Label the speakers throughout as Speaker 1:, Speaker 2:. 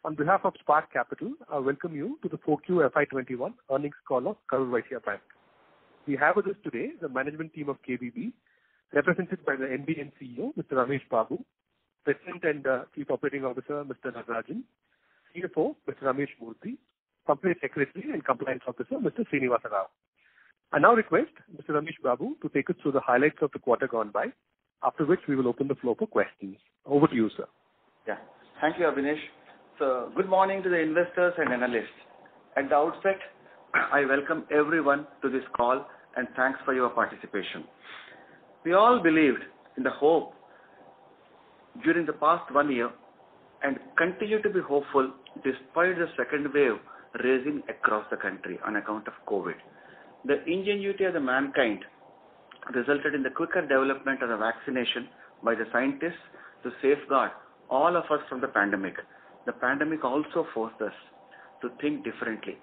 Speaker 1: On behalf of Spark Capital, I welcome you to the 4Q FY21 earnings call of Karur Vysya Bank. We have with us today the management team of KVB, represented by the MD and CEO, Mr. Ramesh Babu, President and Chief Operating Officer, Mr. Natarajan, CFO, Mr. Ramesh Murthy, Company Secretary and Compliance Officer, Mr. Srinivasa Rao. I now request Mr. Ramesh Babu to take us through the highlights of the quarter gone by, after which we will open the floor for questions. Over to you, sir.
Speaker 2: Yeah. Thank you, Abhinesh. So, good morning to the investors and analysts. At the outset, I welcome everyone to this call and thanks for your participation. We all believed in the hope during the past 1 year and continue to be hopeful despite the second wave raging across the country on account of COVID. The ingenuity of the mankind resulted in the quicker development of the vaccination by the scientists to safeguard all of us from the pandemic. The pandemic also forced us to think differently.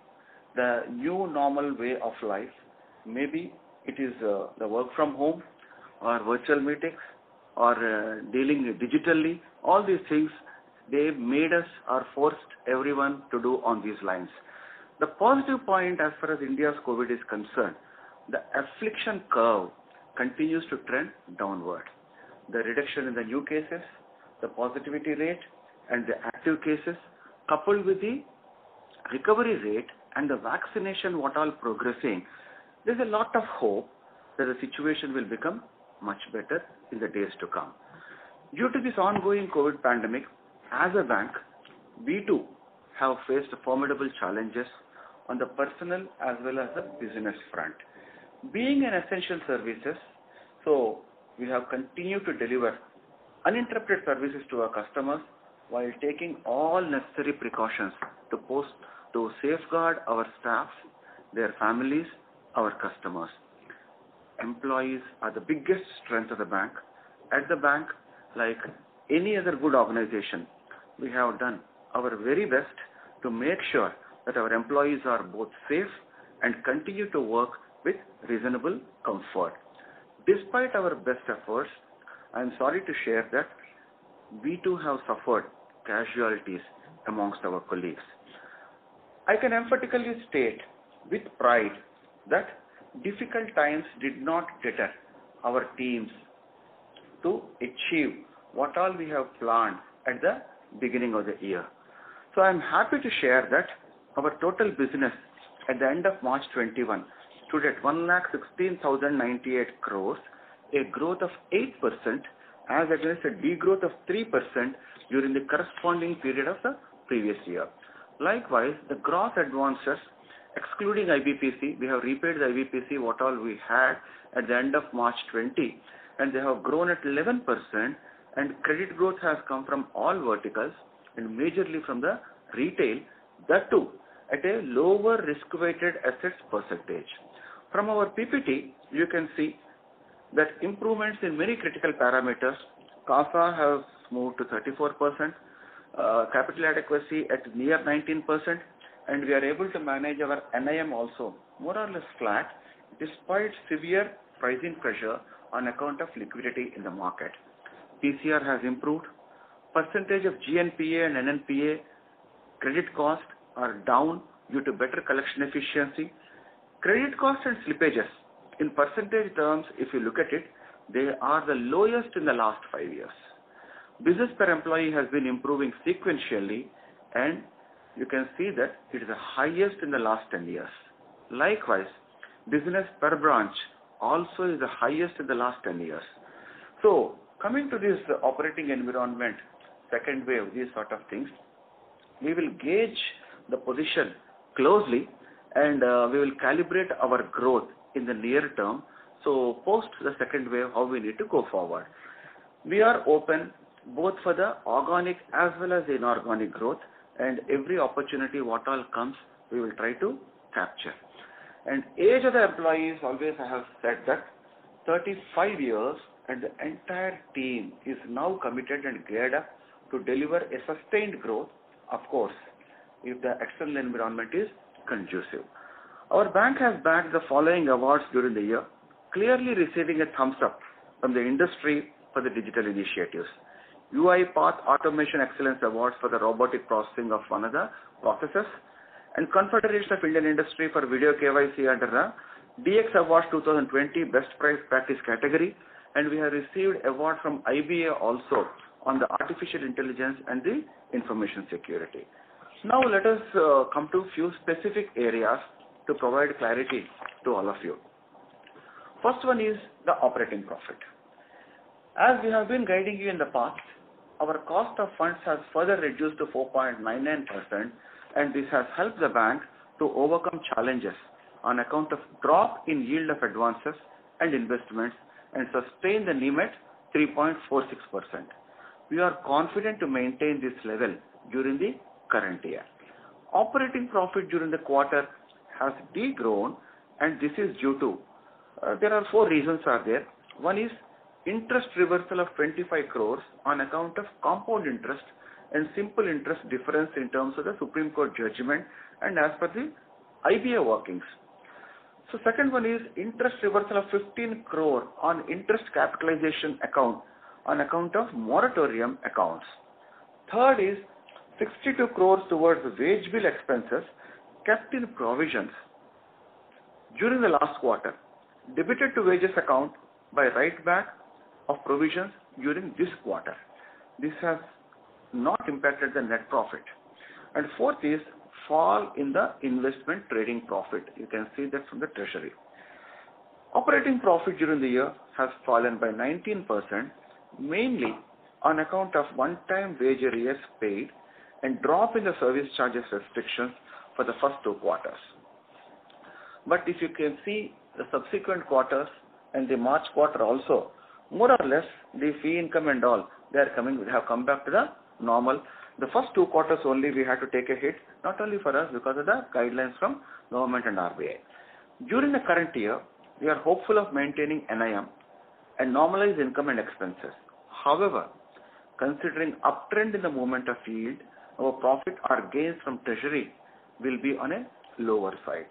Speaker 2: The new normal way of life, maybe it is the work from home or virtual meetings or dealing digitally, all these things, they made us or forced everyone to do on these lines. The positive point as far as India's COVID is concerned, the affliction curve continues to trend downward. The reduction in the new cases, the positivity rate and the active cases, coupled with the recovery rate and the vaccination what all progressing, there's a lot of hope that the situation will become much better in the days to come. Due to this ongoing COVID pandemic, as a bank, we too have faced formidable challenges on the personal as well as the business front. Being an essential services, so we have continued to deliver uninterrupted services to our customers while taking all necessary precautions to safeguard our staff, their families, our customers. Employees are the biggest strength of the bank. At the bank, like any other good organization, we have done our very best to make sure that our employees are both safe and continue to work with reasonable comfort. Despite our best efforts, I am sorry to share that we too have suffered casualties amongst our colleagues. I can emphatically state with pride that difficult times did not deter our teams to achieve what all we have planned at the beginning of the year. So I am happy to share that our total business at the end of March 21 stood at 1,16,098 crores, a growth of 8% as against a degrowth of 3% during the corresponding period of the previous year. Likewise, the gross advances, excluding IBPC, we have repaid the IBPC what all we had at the end of March 20, and they have grown at 11%, and credit growth has come from all verticals and majorly from the retail, that too at a lower risk-weighted assets percentage. From our PPT, you can see that improvements in many critical parameters. CASA has moved to 34%, capital adequacy at near 19%, and we are able to manage our NIM also more or less flat despite severe pricing pressure on account of liquidity in the market. PCR has improved. Percentage of GNPA and NNPA credit cost are down due to better collection efficiency. Credit cost and slippages, in percentage terms, if you look at it, they are the lowest in the last 5 years. Business per employee has been improving sequentially, and you can see that it is the highest in the last 10 years. Likewise, business per branch also is the highest in the last 10 years. So, coming to this operating environment, second wave, these sort of things, we will gauge the position closely and we will calibrate our growth in the near term. So, post the second wave, how we need to go forward. We are open both for the organic as well as the inorganic growth, and every opportunity what all comes, we will try to capture. And age of the employees, always I have said that 35 years and the entire team is now committed and geared up to deliver a sustained growth, of course, if the external environment is conducive. Our bank has bagged the following awards during the year, clearly receiving a thumbs up from the industry for the digital initiatives. UiPath Automation Excellence Awards for the robotic processing of one of the processes, and Confederation of Indian Industry for Video KYC under the DX Awards 2020 Best Practice category, and we have received award from IBA also on the artificial intelligence and the information security. Now let us come to few specific areas to provide clarity to all of you. First one is the operating profit. As we have been guiding you in the past, our cost of funds has further reduced to 4.99%, and this has helped the bank to overcome challenges on account of drop in yield of advances and investments and sustain the NIM at 3.46%. We are confident to maintain this level during the current year. Operating profit during the quarter has degrown, and this is due to, there are four reasons are there. One is interest reversal of 25 crores on account of compound interest and simple interest difference in terms of the Supreme Court judgment and as per the IBA workings. So second one is interest reversal of 15 crore on interest capitalization account on account of moratorium accounts. Third is 62 crores towards wage bill expenses kept in provisions during the last quarter, debited to wages account by write back of provisions during this quarter. This has not impacted the net profit. And fourth is fall in the investment trading profit. You can see that from the treasury. Operating profit during the year has fallen by 19%, mainly on account of one-time wage arrears paid and drop in the service charges restrictions for the first two quarters. But if you can see the subsequent quarters and the March quarter also, more or less the fee income and all, they have come back to the normal. The first two quarters only we had to take a hit, not only for us because of the guidelines from government and RBI. During the current year, we are hopeful of maintaining NIM and normalized income and expenses. However, considering uptrend in the movement of yield, our profit or gains from treasury will be on a lower side.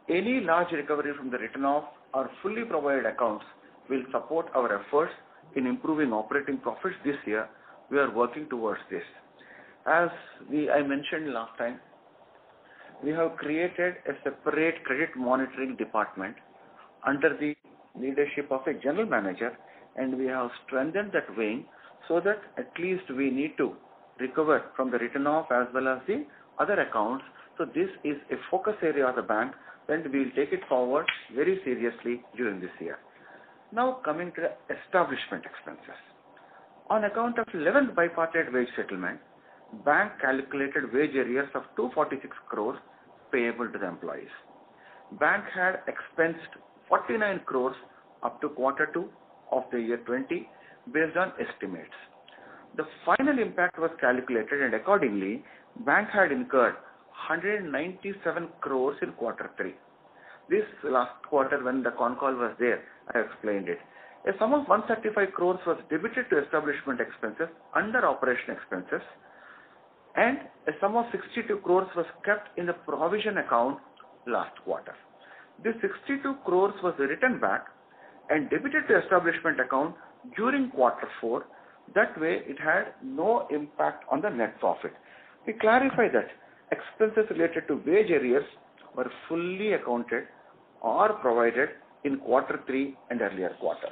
Speaker 2: Any large recovery from the written off or fully provided accounts will support our efforts in improving operating profits this year. We are working towards this. As I mentioned last time, we have created a separate credit monitoring department under the leadership of a general manager, and we have strengthened that wing so that at least we need to recover from the written off as well as the other accounts. So this is a focus area of the bank, and we will take it forward very seriously during this year. Now coming to the establishment expenses. On account of 11th bipartite wage settlement, bank calculated wage arrears of 246 crores payable to the employees. Bank had expensed 49 crores up to quarter 2 of the year 20 based on estimates. The final impact was calculated, and accordingly, bank had incurred 197 crores in quarter 3. This last quarter when the con call was there, I explained it. A sum of 135 crores was debited to establishment expenses under operation expenses, and a sum of 62 crores was kept in the provision account last quarter. This 62 crores was written back and debited to establishment account during quarter 4. That way it had no impact on the net profit. We clarify that expenses related to wage arrears were fully accounted or provided in quarter 3 and earlier quarters.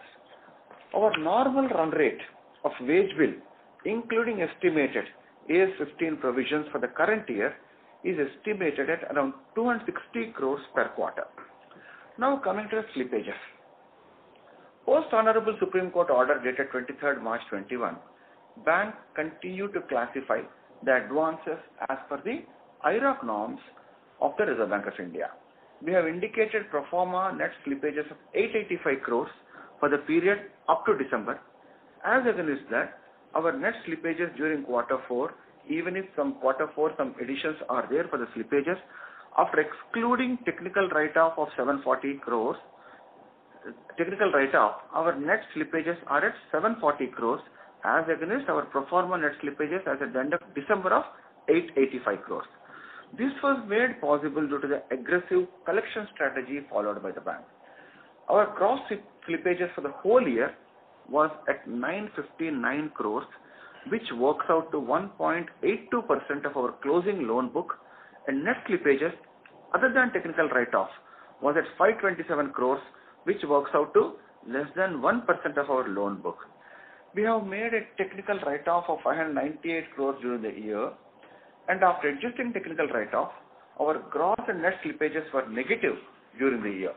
Speaker 2: Our normal run rate of wage bill, including estimated AS15 provisions for the current year, is estimated at around 260 crores per quarter. Now coming to the slippages. Post Honorable Supreme Court order dated 23rd March 21, bank continued to classify the advances as per the IRAC norms of the Reserve Bank of India. We have indicated pro forma net slippages of 885 crores for the period up to December. As against that, our net slippages during quarter 4, even if some quarter 4 some additions are there for the slippages, after excluding technical write-off of 740 crores, our net slippages are at 740 crores as against our pro forma net slippages as at the end of December of 885 crores. This was made possible due to the aggressive collection strategy followed by the bank. Our gross slippages for the whole year was at 959 crores, which works out to 1.82% of our closing loan book, and net slippages other than technical write-off was at 527 crores, which works out to less than 1% of our loan book. We have made a technical write-off of 598 crores during the year, and after adjusting technical write-off, our gross and net slippages were negative during the year.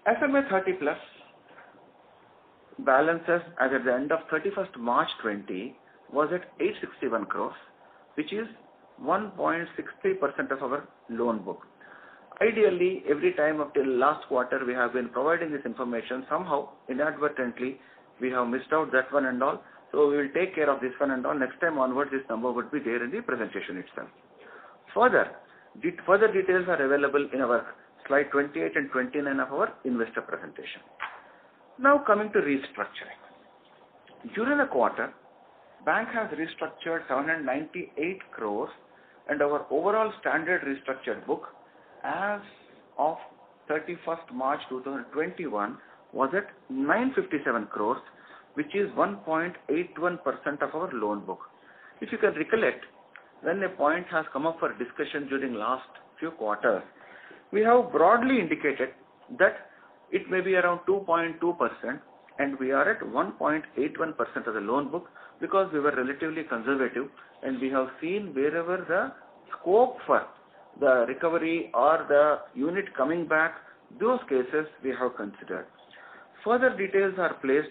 Speaker 2: SMA 30 plus balances as at the end of 31st March 20 was at 861 crores, which is 1.63% of our loan book. Ideally, every time up till last quarter we have been providing this information. Somehow, inadvertently, we have missed out that one and all. So we will take care of this one and all. Next time onwards, this number would be there in the presentation itself. Further details are available in our slide 28 and 29 of our investor presentation. Now coming to restructuring. During the quarter, bank has restructured 798 crores, and our overall standard restructured book as of 31st March 2021 was at 957 crores, which is 1.81% of our loan book. If you can recollect, when a point has come up for discussion during last few quarters, we have broadly indicated that it may be around 2.2%, and we are at 1.81% of the loan book because we were relatively conservative, and we have seen wherever the scope for the recovery or the unit coming back, those cases we have considered. Further details are placed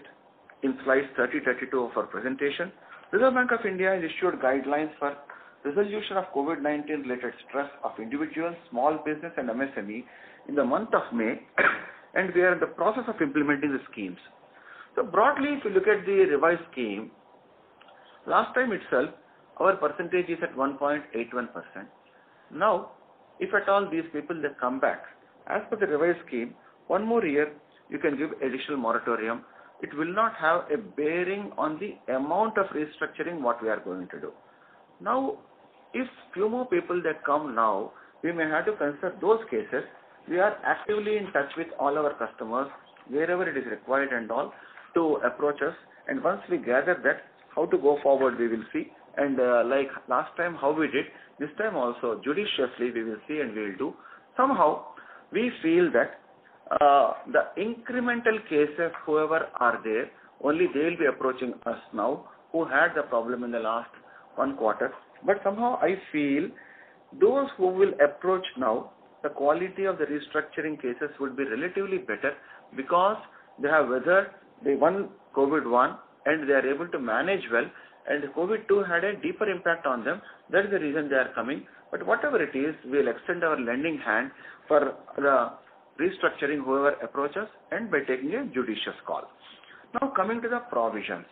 Speaker 2: in slides 30-32 of our presentation. Reserve Bank of India has issued guidelines for resolution of COVID-19 related stress of individuals, small business and MSME in the month of May, and we are in the process of implementing the schemes. So broadly, if you look at the revised scheme, last time itself, our percentage is at 1.81%. Now, if at all these people they come back, as per the revised scheme, one more year you can give additional moratorium. It will not have a bearing on the amount of restructuring what we are going to do. Now, if few more people that come now, we may have to consider those cases. We are actively in touch with all our customers wherever it is required and all to approach us. And once we gather that, how to go forward we will see. And like last time how we did, this time also judiciously we will see and we will do. Somehow we feel that the incremental cases, whoever are there, only they will be approaching us now who had the problem in the last one quarter. But somehow I feel those who will approach now, the quality of the restructuring cases would be relatively better because they have weathered the one COVID-1 and they are able to manage well, and COVID-2 had a deeper impact on them. That is the reason they are coming. But whatever it is, we will extend our lending hand for the restructuring whoever approaches and by taking a judicious call. Now coming to the provisions.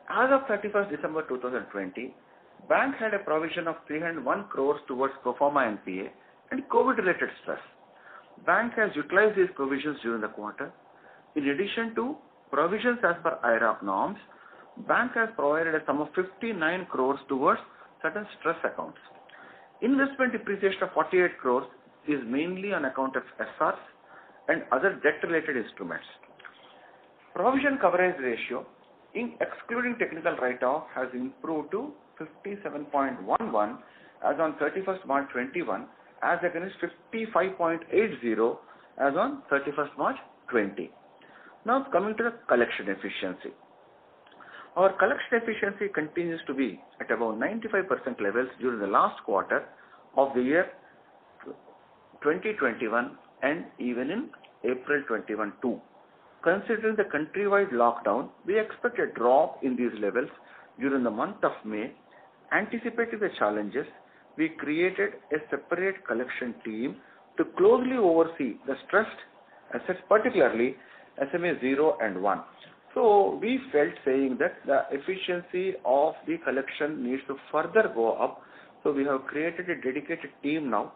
Speaker 2: As of 31st December 2020, bank had a provision of 301 crores towards pro forma NPA and COVID-related stress. Bank has utilized these provisions during the quarter. In addition to provisions as per IRAC norms, bank has provided a sum of 59 crores towards certain stress accounts. Investment depreciation of 48 crores is mainly on account of SRs and other debt-related instruments. Provision coverage ratio, excluding technical write-off, has improved to 57.11 as on 31st March 21, as against 55.80 as on 31st March 20. Now coming to the collection efficiency. Our collection efficiency continues to be at about 95% levels during the last quarter of the year 2021 and even in April 21 too. Considering the countrywide lockdown, we expect a drop in these levels during the month of May. Anticipating the challenges, we created a separate collection team to closely oversee the stressed assets, particularly SMA 0 and 1. So we felt saying that the efficiency of the collection needs to further go up. So we have created a dedicated team now,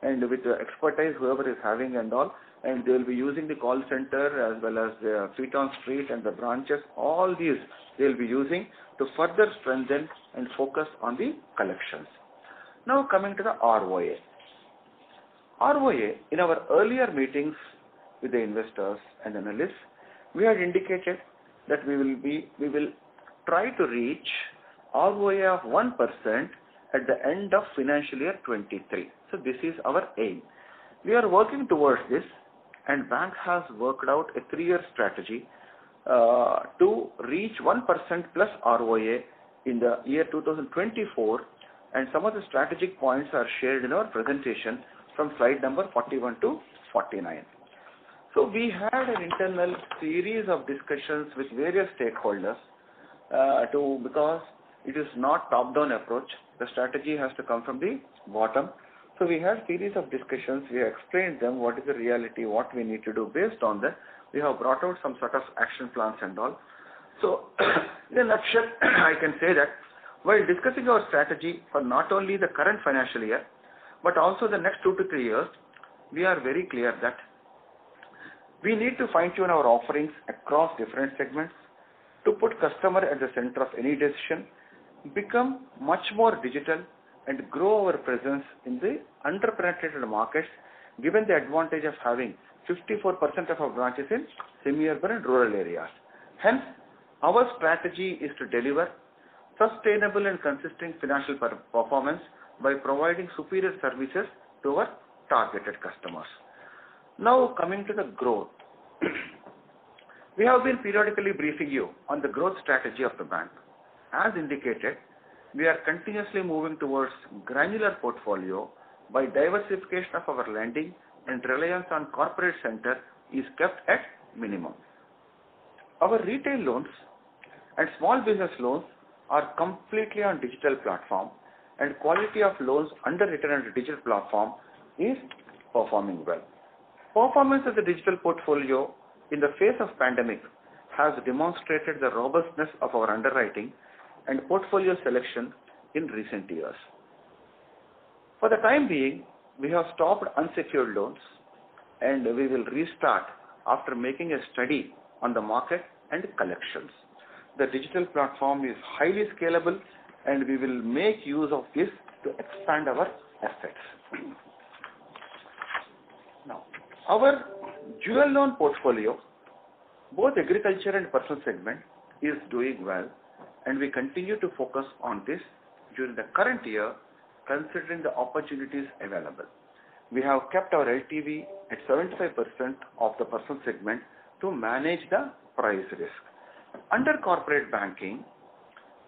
Speaker 2: and with the expertise whoever is having and all, and they will be using the call center as well as the feet on street and the branches. All these they will be using to further strengthen and focus on the collections. Now coming to the ROA. ROA, in our earlier meetings with the investors and analysts, we had indicated that we will try to reach ROA of 1% at the end of financial year 23. So this is our aim. We are working towards this, and bank has worked out a 3-year strategy to reach 1% plus ROA in the year 2024, and some of the strategic points are shared in our presentation from slide number 41 to 49. So we had an internal series of discussions with various stakeholders because it is not top-down approach. The strategy has to come from the bottom. So we had series of discussions. We explained them what is the reality, what we need to do. Based on that, we have brought out some sort of action plans and all. So in a nutshell, I can say that while discussing our strategy for not only the current financial year, but also the next 2 to 3 years, we are very clear that we need to fine-tune our offerings across different segments to put customer at the center of any decision, become much more digital, and grow our presence in the underpenetrated markets, given the advantage of having 54% of our branches in semi-urban and rural areas. Hence, our strategy is to deliver sustainable and consistent financial performance by providing superior services to our targeted customers. Now coming to the growth. We have been periodically briefing you on the growth strategy of the bank. As indicated, we are continuously moving towards granular portfolio by diversification of our lending, and reliance on corporate center is kept at minimum. Our retail loans and small business loans are completely on digital platform, and quality of loans underwritten on the digital platform is performing well. Performance of the digital portfolio in the face of pandemic has demonstrated the robustness of our underwriting and portfolio selection in recent years. For the time being, we have stopped unsecured loans, and we will restart after making a study on the market and collections. The digital platform is highly scalable, and we will make use of this to expand our assets. Now, our jewel loan portfolio, both agriculture and personal segment, is doing well, and we continue to focus on this during the current year, considering the opportunities available. We have kept our LTV at 75% of the personal segment to manage the price risk. Under corporate banking,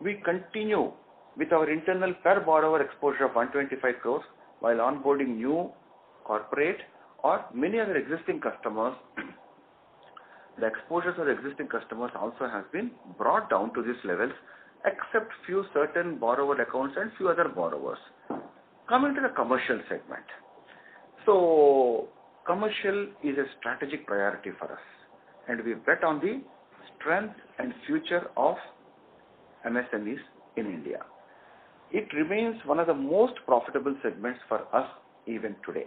Speaker 2: we continue with our internal per borrower exposure of 125 crores while onboarding new corporate or many other existing customers. The exposures of the existing customers also has been brought down to these levels, except few certain borrower accounts and few other borrowers. Coming to the commercial segment. So, commercial is a strategic priority for us, and we bet on the strength and future of MSMEs in India. It remains one of the most profitable segments for us even today.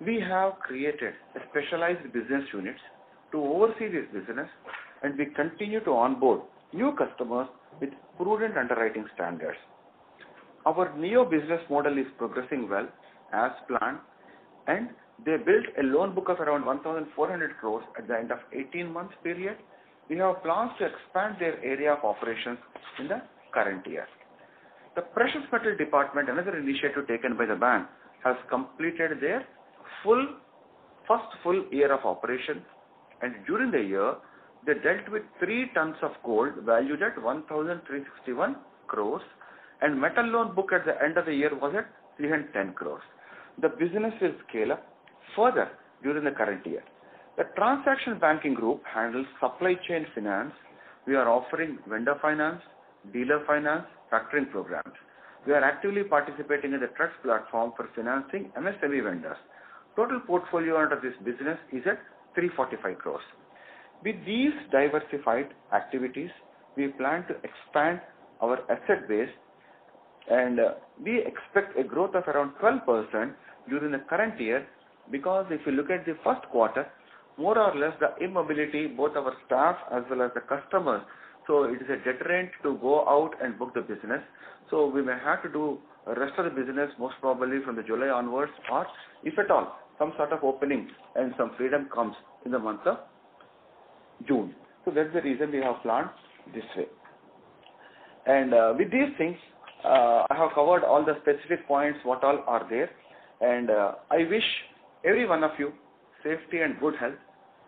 Speaker 2: We have created a specialized business units to oversee this business, and we continue to onboard new customers with prudent underwriting standards. Our Neo business model is progressing well as planned, and they built a loan book of around 1,400 crores at the end of 18 months period. We have plans to expand their area of operations in the current year. The precious metal department, another initiative taken by the bank, has completed their first full year of operation, and during the year, they dealt with 3 tons of gold valued at 1,361 crores, and metal loan book at the end of the year was at 310 crores. The business will scale up further during the current year. The transaction banking group handles supply chain finance. We are offering vendor finance, dealer finance, factoring programs. We are actively participating in the trust platform for financing MSME vendors. Total portfolio under this business is at 345 crores. With these diversified activities, we plan to expand our asset base, and we expect a growth of around 12% during the current year, because if you look at the first quarter, more or less the immobility, both our staff as well as the customers, so it is a deterrent to go out and book the business. So we may have to do the rest of the business most probably from the July onwards, or if at all, some sort of opening and some freedom comes in the month of June. So that's the reason we have planned this way. And with these things, I have covered all the specific points, what all are there. And I wish every one of you safety and good health.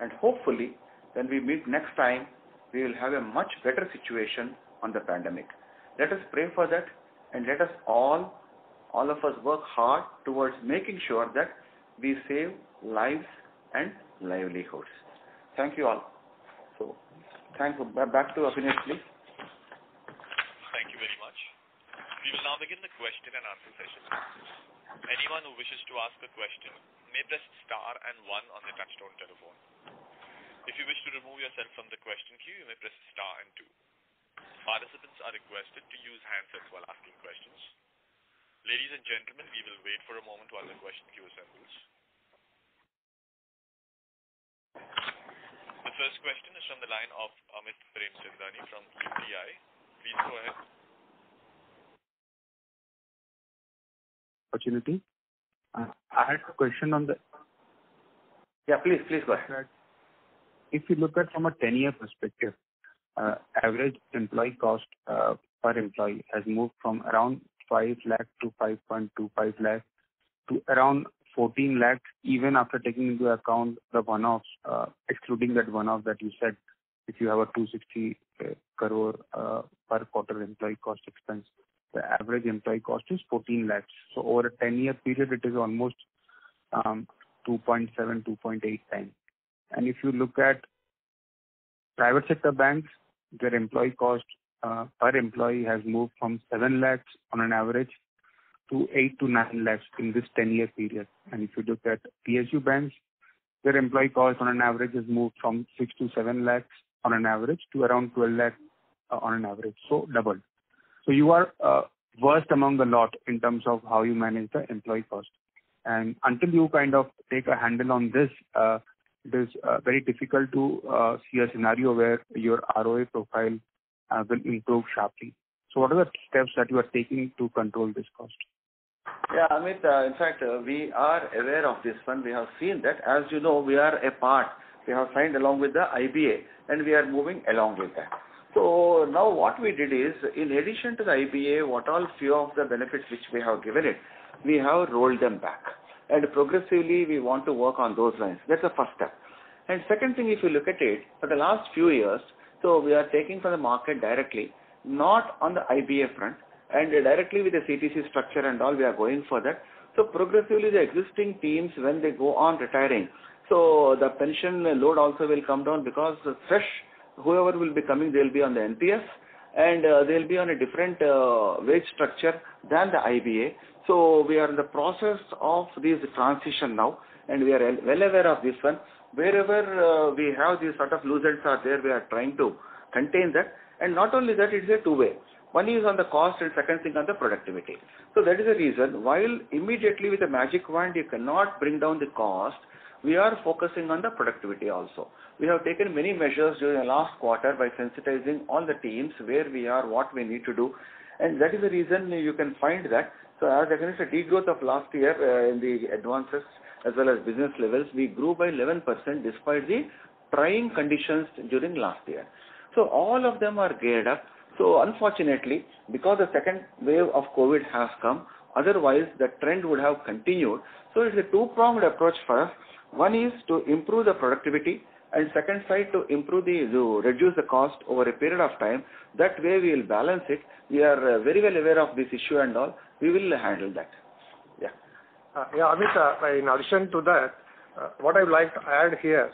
Speaker 2: And hopefully, when we meet next time, we will have a much better situation on the pandemic. Let us pray for that, and let us all of us work hard towards making sure that we save lives and livelihoods. Thank you all. So, thank you. Back to Abhinesh, please.
Speaker 3: Thank you very much. We will now begin the question and answer session. Anyone who wishes to ask a question may press star and 1 on the touchtone telephone. If you wish to remove yourself from the question queue, you may press star and 2. Participants are requested to use handsets while asking questions. Ladies and gentlemen, we will wait for a moment while the question queue assembles. The first question is from the line of Amit Premchandani from UTI. Please go ahead.
Speaker 4: Opportunity. I had a question on the.
Speaker 2: Yeah, please go ahead.
Speaker 4: If you look at from a 10-year perspective, average employee cost per employee has moved from around 5 lakh to 5.25 lakh to around 14 lakhs, even after taking into account the one-offs, excluding that one-off that you said, if you have a 260 crore per quarter employee cost expense, the average employee cost is 14 lakhs. So over a 10-year period, it is almost 2.7, 2.8 times. And if you look at private sector banks, their employee cost per employee has moved from 7 lakhs on an average to 8 to 9 lakhs in this 10-year period. And if you look at PSU banks, their employee cost on an average has moved from 6 to 7 lakhs on an average to around 12 lakhs on an average. So doubled. So you are worst among the lot in terms of how you manage the employee cost. And until you kind of take a handle on this, it is very difficult to see a scenario where your ROA profile will improve sharply. So what are the steps that you are taking to control this cost?
Speaker 2: Yeah, Amit, in fact, we are aware of this one. We have seen that. As you know, we are a part. We have signed along with the IBA, and we are moving along with that. So now what we did is, in addition to the IBA, what all few of the benefits which we have given it, we have rolled them back. And progressively, we want to work on those lines. That's the first step. And second thing, if you look at it, for the last few years, so we are taking from the market directly, not on the IBA front, and directly with the CTC structure and all, we are going for that. So progressively, the existing teams, when they go on retiring, so the pension load also will come down, because fresh, whoever will be coming, they will be on the NPS, and they will be on a different wage structure than the IBA. So we are in the process of this transition now, and we are well aware of this one. Wherever we have these sort of loose ends are there, we are trying to contain that. And not only that, it's a two-way. One is on the cost, and second thing on the productivity. So that is the reason, while immediately with a magic wand you cannot bring down the cost, we are focusing on the productivity also. We have taken many measures during the last quarter by sensitizing all the teams where we are, what we need to do. And that is the reason you can find that. So as against the degrowth of last year in the advances as well as business levels, we grew by 11% despite the trying conditions during last year. So all of them are geared up. So unfortunately, because the second wave of COVID has come, otherwise the trend would have continued. So it's a two-pronged approach for us. One is to improve the productivity, and second side to reduce the cost over a period of time. That way we will balance it. We are very well aware of this issue and all. We will handle that. Yeah.
Speaker 5: Amit, in addition to that, what I would like to add here,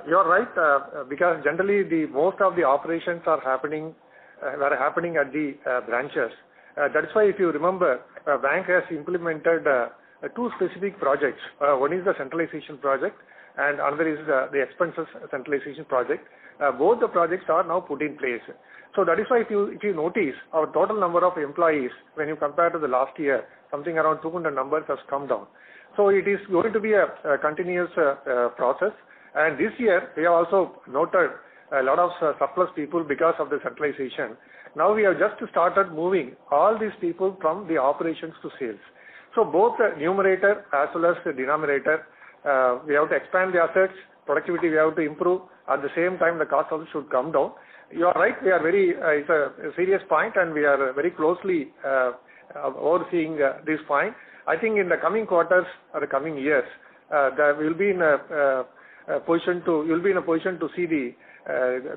Speaker 5: you are right, because generally most of the operations are happening at the branches. That's why, if you remember, bank has implemented two specific projects. One is the centralization project, and another is the expenses centralization project. Both the projects are now put in place. So that is why, if you notice, our total number of employees, when you compare to the last year, something around 200 numbers has come down. So it is going to be a continuous process. And this year, we have also noted a lot of surplus people because of the centralization. Now we have just started moving all these people from the operations to sales. So both the numerator as well as the denominator, we have to expand the assets, productivity we have to improve. At the same time, the cost also should come down. You are right. We are it's a serious point, and we are very closely overseeing this point. I think in the coming quarters or the coming years, that we'll be in a position to see the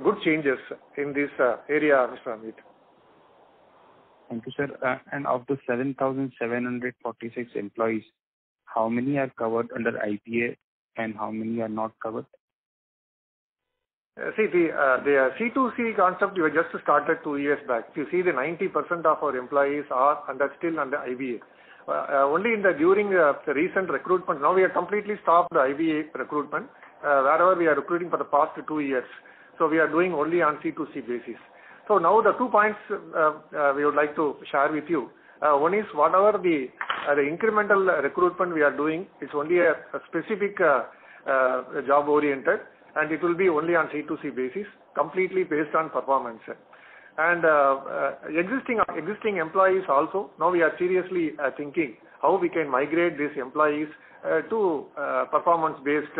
Speaker 5: good changes in this area, Mr. Amit.
Speaker 4: Thank you, sir. And of the 7,746 employees, how many are covered under IPA and how many are not covered?
Speaker 5: See, the C2C concept we just started 2 years back. You see, the 90% of our employees are still under IBA. Only during the recent recruitment, now we have completely stopped the IBA recruitment. Wherever we are recruiting for the past 2 years, so we are doing only on C2C basis. So now the 2 points we would like to share with you. One is whatever the incremental recruitment we are doing, it's only a specific job oriented, and it will be only on C2C basis, completely based on performance. And existing employees also, now we are seriously thinking how we can migrate these employees to performance-based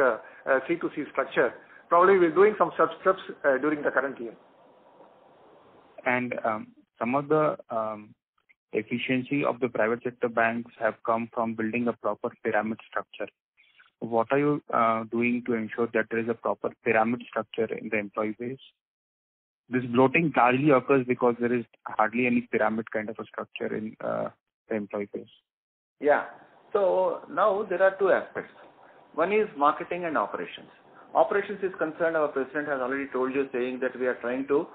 Speaker 5: C2C structure. Probably we're doing some steps during the current year.
Speaker 4: And some of the efficiency of the private sector banks have come from building a proper pyramid structure. What are you doing to ensure that there is a proper pyramid structure in the employee base? This bloating largely occurs because there is hardly any pyramid kind of a structure in the employee base.
Speaker 2: Yeah. So now there are 2 aspects. One is marketing and operations. Operations is concerned, our president has already told you, saying that we are trying to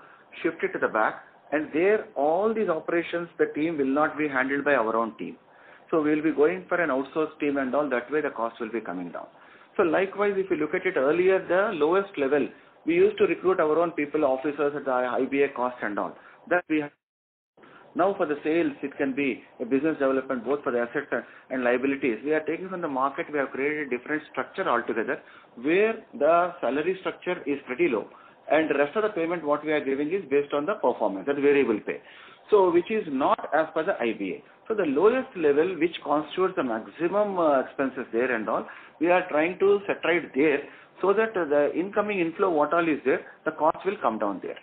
Speaker 2: shift it to the back, and there all these operations, the team will not be handled by our own team. So we will be going for an outsourced team, and all that way the cost will be coming down. So likewise, if you look at it earlier, the lowest level, we used to recruit our own people, officers at the IBA cost and all. That we have. Now for the sales, it can be a business development, both for the assets and liabilities. We are taking from the market, we have created a different structure altogether, where the salary structure is pretty low, and the rest of the payment what we are giving is based on the performance, that variable pay. So which is not as per the IBA. So the lowest level, which constitutes the maximum expenses there and all, we are trying to set right there, so that the incoming inflow, what all is there, the cost will come down there.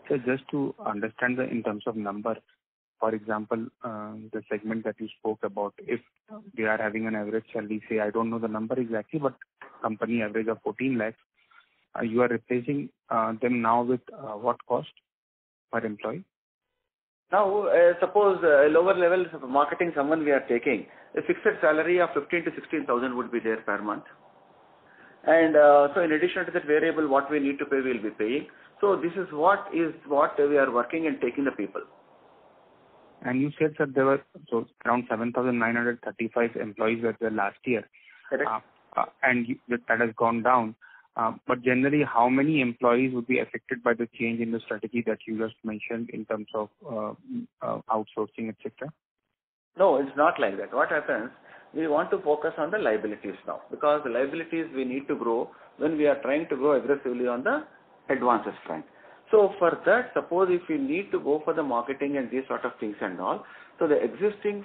Speaker 4: So just to understand in terms of number, for example, the segment that you spoke about, if they are having an average salary, say, I don't know the number exactly, but company average of 14 lakhs, you are replacing them now with what cost per employee?
Speaker 2: Now, suppose a lower level of marketing someone we are taking, a fixed salary of 15 to 16,000 would be there per month. And so in addition to that variable, what we need to pay, we will be paying. So this is what we are working and taking the people.
Speaker 4: And you said that there were around 7,935 employees were there last year.
Speaker 2: Correct.
Speaker 4: And that has gone down. But generally, how many employees would be affected by the change in the strategy that you just mentioned in terms of outsourcing, etc.?
Speaker 2: No, it's not like that. What happens, we want to focus on the liabilities now, because the liabilities we need to grow when we are trying to grow aggressively on the advances front. So for that, suppose if we need to go for the marketing and these sort of things and all, so the existing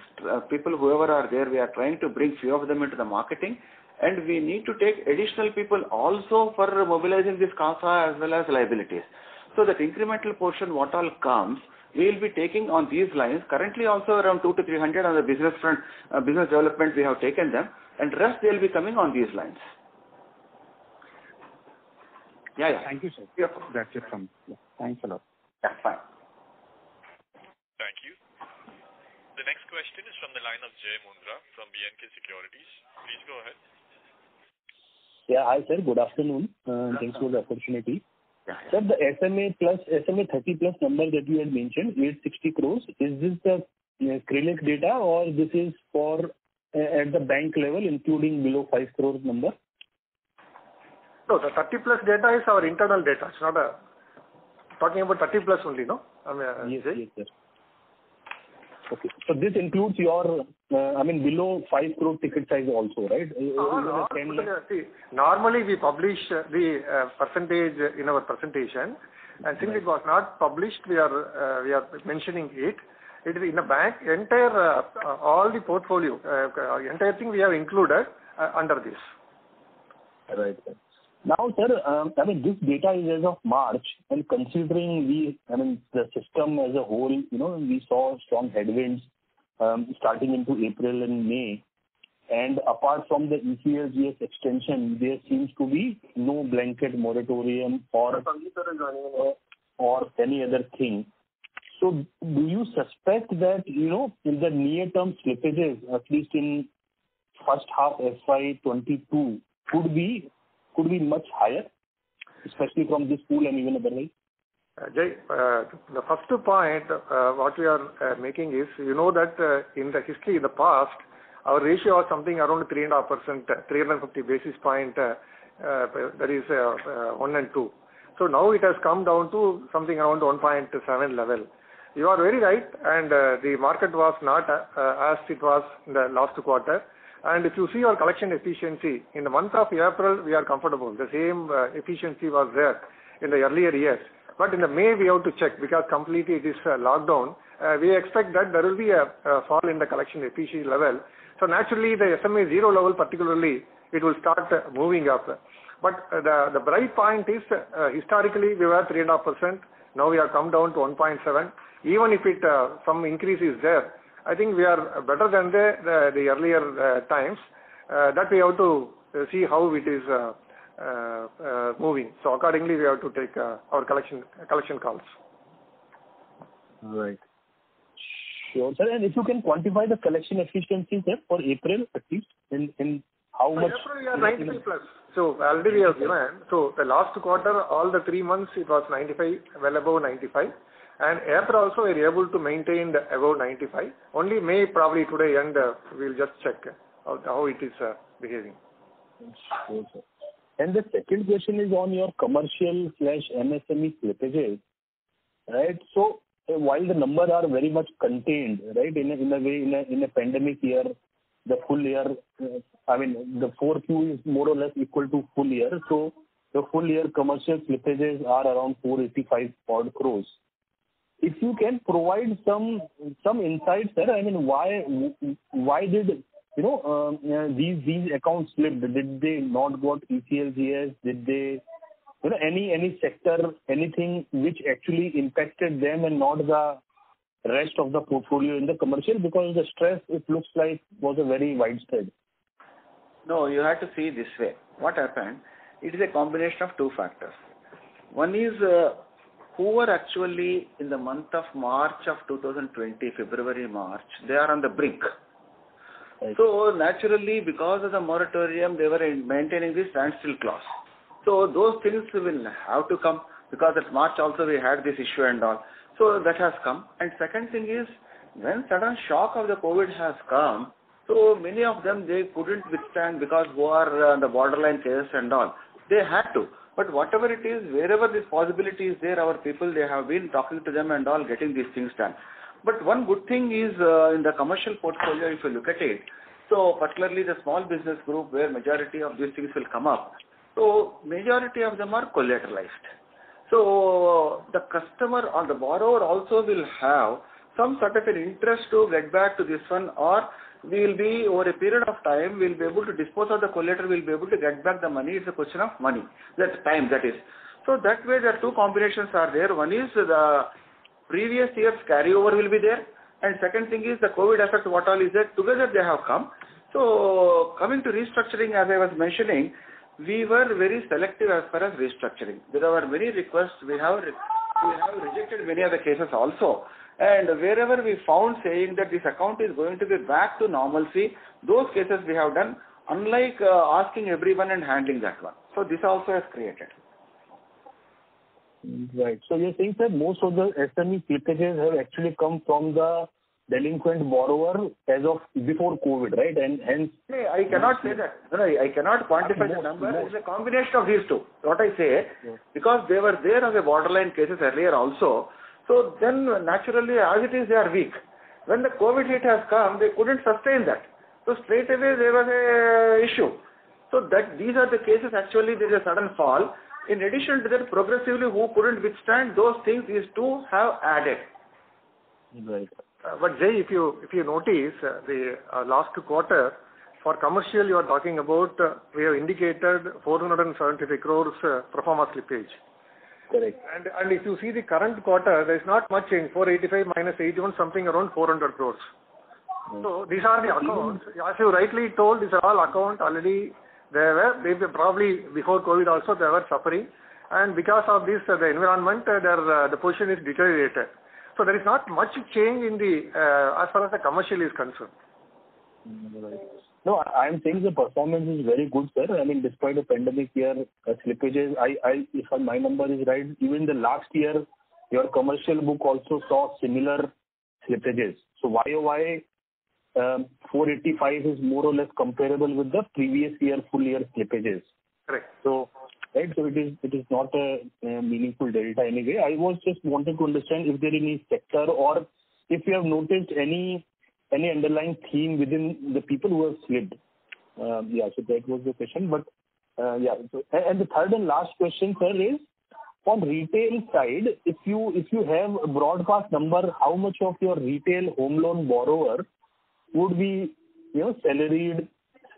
Speaker 2: people, whoever are there, we are trying to bring few of them into the marketing, and we need to take additional people also for mobilizing this CASA as well as liabilities. So that incremental portion, what all comes, we will be taking on these lines. Currently also around 200 to 300 on the business front, business development we have taken them, and rest they will be coming on these lines. Yeah.
Speaker 4: Thank you, sir.
Speaker 2: Yeah.
Speaker 4: That's it from me. Thanks a lot.
Speaker 2: Yeah, fine.
Speaker 3: Thank you. The next question is from the line of Jay Mundra from B&K Securities. Please go ahead.
Speaker 6: Yeah, hi sir. Good afternoon. Thanks for the opportunity.
Speaker 2: Yeah.
Speaker 6: Sir, the SMA 30 plus number that you had mentioned, 860 crores, is this the CRILEC data, or this is for at the bank level, including below 5 crores number?
Speaker 5: No, the 30 plus data is our internal data. It's not talking about 30 plus only, no?
Speaker 6: Yes, sir. Okay. So this includes your, below 5 crore ticket size also, right?
Speaker 5: Normally we publish the percentage in our presentation, and since it was not published, we are mentioning it. It is in a bank, entire, all the portfolio, entire thing we have included under this.
Speaker 6: Right. Now, sir, this data is as of March, and considering the system as a whole, we saw strong headwinds starting into April and May. And apart from the ECLGS extension, there seems to be no blanket moratorium or any other thing. So do you suspect that, in the near-term slippages, at least in first half FY22, could be much higher, especially from this pool and even otherwise?
Speaker 5: Jay, the first point, what we are making is, that in the history, in the past, our ratio was something around 3.5%, 350 basis point, that is 1 and 2. So now it has come down to something around 1.7 level. You are very right, and the market was not as it was in the last quarter. And if you see our collection efficiency, in the month of April, we are comfortable. The same efficiency was there in the earlier years. But in the May, we have to check because completely it is lockdown. We expect that there will be a fall in the collection efficiency level. So naturally, the SMA 0 level particularly, it will start moving up. But the bright point is, historically, we were 3.5%. Now we have come down to 1.7. Even if some increase is there, I think we are better than the earlier times. That we have to see how it is moving. So accordingly, we have to take our collection calls.
Speaker 6: Right. Sure, sir. And if you can quantify the collection efficiency, sir, for April at least, in how much?
Speaker 5: April, we are 95 plus. So already we have given. So the last quarter, all the 3 months, it was 95, well above 95. And April also, we are able to maintain the above 95. Only May, probably today, and we'll just check how it is behaving.
Speaker 6: Sure, sir. And the second question is on your commercial/MSME slippages, right? So while the numbers are very much contained, right, in a way, in a pandemic year, the full year, the 4Q is more or less equal to full year. So the full year commercial slippages are around 485 odd crores. If you can provide some insights, sir, why did these accounts slipped? Did they not got ECLGS? Did they, any sector, anything which actually impacted them and not the rest of the portfolio in the commercial? Because the stress, it looks like, was a very widespread.
Speaker 2: No, you have to see this way. What happened? It is a combination of two factors. One is who were actually in the month of March of 2020, February, March, they are on the brink. Right. So naturally, because of the moratorium, they were maintaining this standstill clause. So those things will have to come, because at March also we had this issue and all. So that has come. And second thing is, when sudden shock of the COVID has come, so many of them, they couldn't withstand, because who are on the borderline case and all. They had to. But whatever it is, wherever this possibility is there, our people, they have been talking to them and all, getting these things done. But one good thing is in the commercial portfolio, if you look at it, so particularly the small business group where majority of these things will come up, so majority of them are collateralized. So the customer or the borrower also will have some sort of an interest to get back to this one, or we will be, over a period of time, we will be able to dispose of the collateral, we will be able to get back the money. It's a question of money, that time, that is. So that way the two combinations are there. One is the previous year's carryover will be there, and second thing is the COVID effect, what all is there, together they have come. So coming to restructuring, as I was mentioning, we were very selective as far as restructuring. There are many requests, we have rejected many of the cases also. And wherever we found saying that this account is going to be back to normalcy, those cases we have done, unlike asking everyone and handling that one. So this also has created.
Speaker 6: Right. So you're saying that most of the SME slippages have actually come from the delinquent borrower as of before COVID, right? And hence...
Speaker 2: I cannot say that. No, I cannot quantify the number. It's a combination of these two. What I say, because they were there as a borderline cases earlier also, so then naturally, as it is, they are weak. When the COVID hit has come, they couldn't sustain that. So straight away there was a issue. So that these are the cases, actually there is a sudden fall. In addition to that, progressively who couldn't withstand those things, these two have added.
Speaker 6: Right.
Speaker 5: But Jay, if you notice, the last quarter, For commercial, you are talking about, we have indicated 475 crores pro forma slippage.
Speaker 6: Correct.
Speaker 5: And if you see the current quarter, there is not much change. 485 minus 81, something around 400 crores. So these are the accounts. As you rightly told, these are all accounts already. They were probably before COVID also they were suffering, and because of this, the environment, the position is deteriorated. So there is not much change in the as far as the commercial is concerned.
Speaker 6: Right. No, I am saying the performance is very good, sir. I mean, despite the pandemic year slippages, if my number is right, even the last year, your commercial book also saw similar slippages. So YOY 485 is more or less comparable with the previous year full year slippages.
Speaker 5: Correct.
Speaker 6: So, right, so it is not a meaningful delta anyway. I was just wanted to understand if there is any sector or if you have noticed any underlying theme within the people who have slipped. Yeah, so that was the question. But yeah, so, and the third and last question, sir, is on retail side, if you have a broadcast number, how much of your retail home loan borrower would be, salaried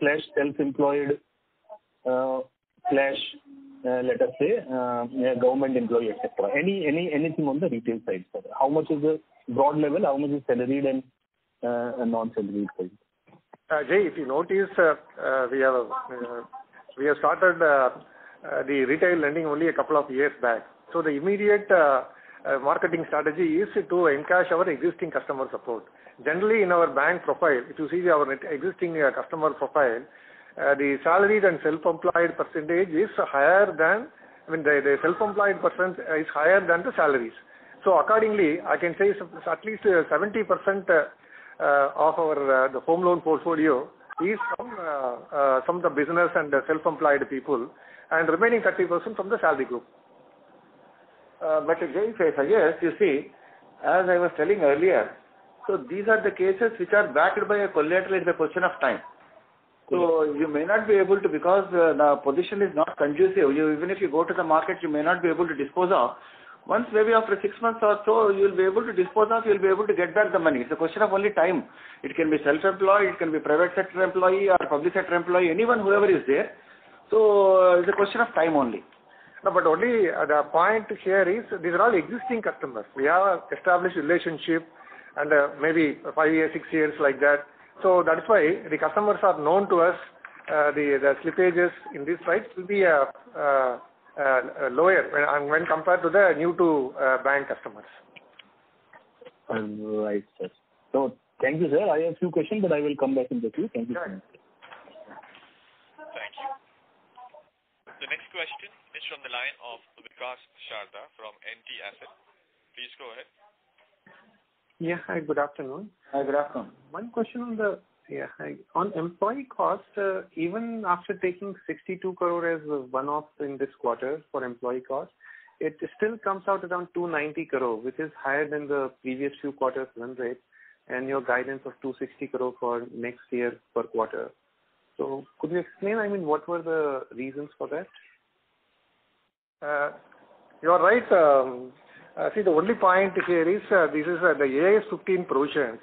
Speaker 6: / self-employed / let us say government employee, etc. Anything on the retail side, sir? How much is the broad level? How much is salaried and non-salaried side?
Speaker 5: Jay, if you notice, we have started the retail lending only a couple of years back. So the immediate marketing strategy is to encash our existing customer support. Generally, in our bank profile, if you see our existing customer profile, the salaried and self-employed percentage is higher than, the self-employed percent is higher than the salaries. So accordingly, I can say at least 70% of our the home loan portfolio is from the business and the self-employed people, and remaining 30% from the salary group.
Speaker 2: But Jay, if I suggest, you see, as I was telling earlier, so these are the cases which are backed by a collateral in the question of time. So you may not be able to, because the position is not conducive. Even if you go to the market, you may not be able to dispose of. Once maybe after 6 months or so, you will be able to dispose of, you will be able to get back the money. It's a question of only time. It can be self-employed, it can be private sector employee or public sector employee, anyone, whoever is there. So it's a question of time only.
Speaker 5: No, but only the point here is these are all existing customers. We have an established relationship and maybe 5 years, 6 years like that. So that's why the customers are known to us. The slippages in this side will be lower when compared to the new to bank customers.
Speaker 6: Right, sir. So thank you, sir. I have a few questions, but I will come back in the queue. Thank you.
Speaker 3: Thank you. The next question is from the line of Vikas Sharda from NT Asset. Please go ahead.
Speaker 7: Yeah, hi, good afternoon.
Speaker 2: Hi, good afternoon.
Speaker 7: One question on employee cost, even after taking 62 crore as one-off in this quarter for employee cost, it still comes out around 290 crore, which is higher than the previous few quarters run rate and your guidance of 260 crore for next year per quarter. So could you explain, what were the reasons for that?
Speaker 5: You are right. See, the only point here is this is the AIS 15 provisions.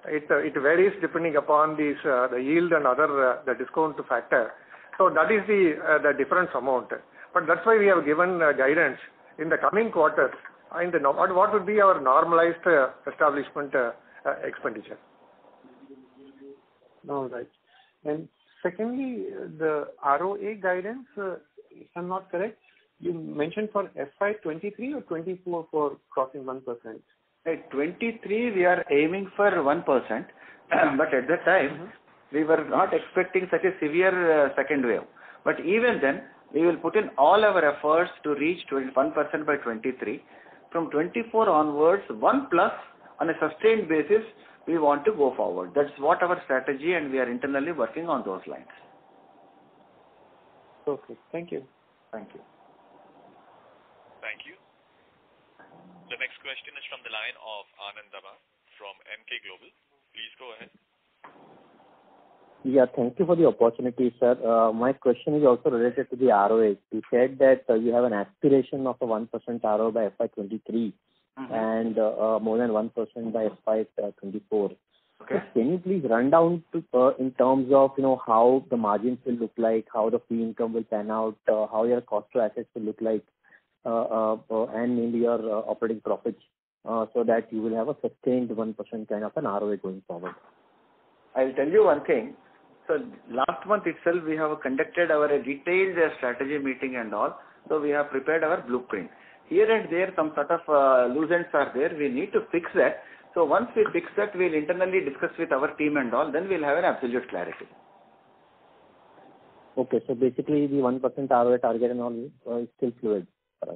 Speaker 5: It varies depending upon the yield and other the discount factor. So that is the difference amount. But that's why we have given guidance in the coming quarters. What would be our normalized establishment expenditure?
Speaker 7: All right. And secondly, the ROA guidance, if I'm not correct, you mentioned for FY23 or 24 for crossing 1%?
Speaker 2: At 23, we are aiming for 1%, but at that time, we were not expecting such a severe second wave. But even then, we will put in all our efforts to reach 1% by 23. From 24 onwards, 1 plus on a sustained basis, we want to go forward. That's what our strategy, and we are internally working on those lines.
Speaker 7: Okay, thank you.
Speaker 2: Thank you.
Speaker 3: Thank you. The next question is from the line of Anand Dama from Emkay Global. Please go ahead.
Speaker 8: Yeah, thank you for the opportunity, sir. My question is also related to the ROA. You said that you have an aspiration of a 1% ROA by FY23 and more than 1% by FY24.
Speaker 2: Okay.
Speaker 8: can you please run down to in terms of how the margins will look like, how the fee income will pan out, how your cost to assets will look like, and maybe your operating profits, so that you will have a sustained 1% kind of an ROA going forward?
Speaker 2: I'll tell you one thing. So last month itself, we have conducted our detailed strategy meeting and all. So we have prepared our blueprint. Here and there, some sort of loose ends are there. We need to fix that. So once we fix that, we'll internally discuss with our team and all. Then we'll have an absolute clarity.
Speaker 8: Okay, so basically the 1% ROA target and all is still fluid.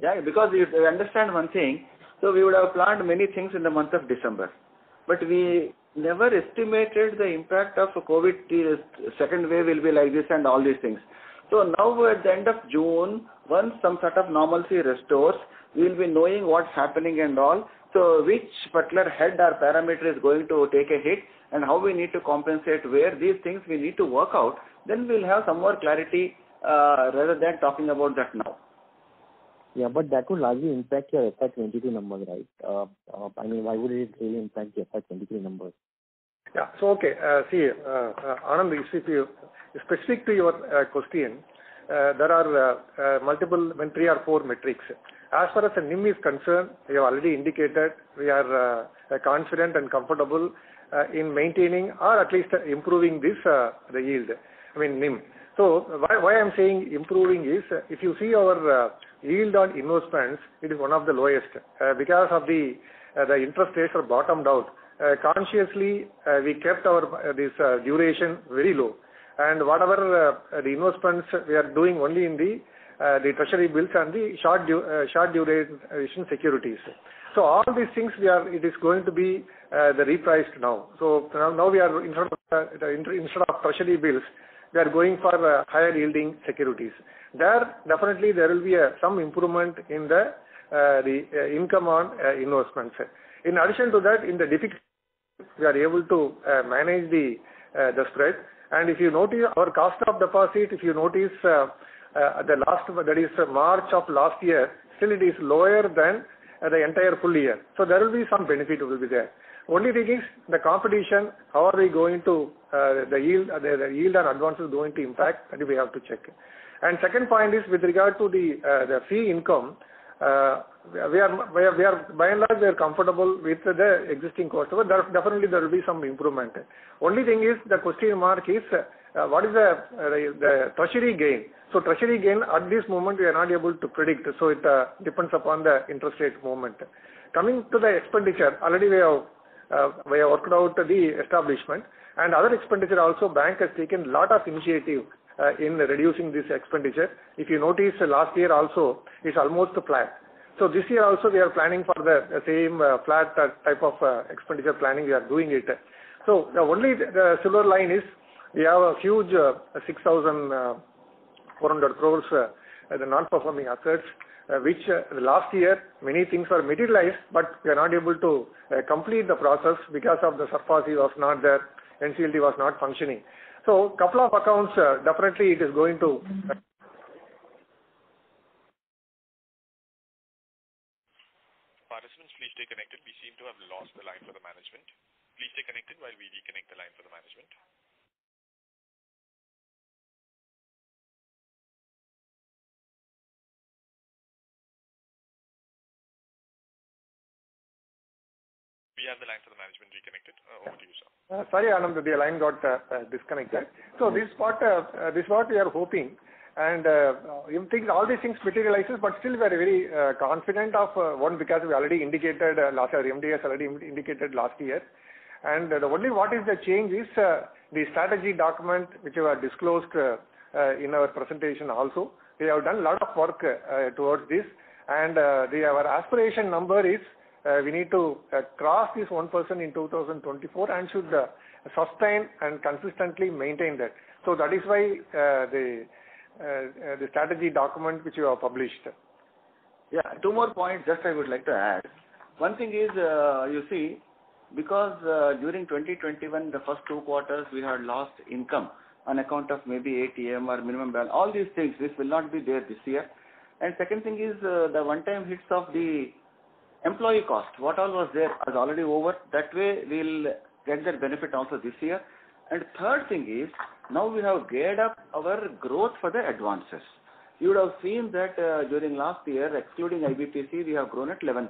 Speaker 2: Yeah, because you understand one thing. So we would have planned many things in the month of December, but we never estimated the impact of COVID. The second wave will be like this and all these things. So now at the end of June, once some sort of normalcy restores, we will be knowing what's happening and all. So which particular head or parameter is going to take a hit and how we need to compensate, where these things we need to work out. Then we'll have some more clarity rather than talking about that now.
Speaker 8: Yeah, but that would largely impact your FY22 numbers, right? Why would it really impact the FY23 numbers?
Speaker 5: Yeah. So, okay. Anand, if you specific to your question, there are multiple, 3 or 4 metrics. As far as the NIM is concerned, we have already indicated we are confident and comfortable in maintaining or at least improving this the yield. NIM. So why I'm saying improving is, if you see our yield on investments, it is one of the lowest because of the interest rates are bottomed out. Consciously, we kept our this duration very low, and whatever the investments we are doing only in the treasury bills and the short duration securities. So all these things it is going to be the repriced now. So now we are instead of treasury bills, we are going for higher yielding securities. There definitely there will be some improvement in the income on investments. In addition to that, in the difficult, we are able to manage the spread. And if you notice our cost of deposit, if you notice the last, that is March of last year, still it is lower than the entire full year. So there will be some benefit will be there. Only thing is the competition, how are we going to, the yield and advances going to impact, that we have to check. And second point is with regard to the fee income, we are by and large we are comfortable with the existing customer. Definitely there will be some improvement. Only thing is the question mark is what is the treasury gain. So treasury gain at this moment we are not able to predict. So it depends upon the interest rate movement. Coming to the expenditure, already we have worked out the establishment, and other expenditure also bank has taken lot of initiative in reducing this expenditure. If you notice last year also it's almost flat. So this year also we are planning for the same flat type of expenditure planning. We are doing it. So only the silver line is we have a huge 6,400 crores the non-performing assets, which last year many things were materialized, but we are not able to complete the process because of the SARFAESI was not there, NCLT was not functioning. So couple of accounts, definitely it is going to.
Speaker 3: Participants, please stay connected. We seem to have lost the line for the management. Please stay connected while we reconnect the line for the management. We have the line for the management reconnected. Over to you, sir.
Speaker 5: Sorry, Anand, the line got disconnected. So this is what we are hoping, and you think all these things materializes, but still we are very confident of one, because we already indicated last year, MD has already indicated last year, and the only what is the change is the strategy document which we have disclosed in our presentation also. We have done a lot of work towards this, and our aspiration number is we need to cross this 1% in 2024 and should sustain and consistently maintain that. So that is why the strategy document which you have published.
Speaker 2: Yeah, 2 more points just I would like to add. One thing is, you see, because during 2021, the first 2 quarters, we had lost income on account of maybe ATM or minimum balance, all these things, this will not be there this year. And second thing is the one-time hits of the employee cost, what all was there is already over. That way we'll get that benefit also this year. And third thing is, now we have geared up our growth for the advances. You would have seen that during last year, excluding IBPC, we have grown at 11%.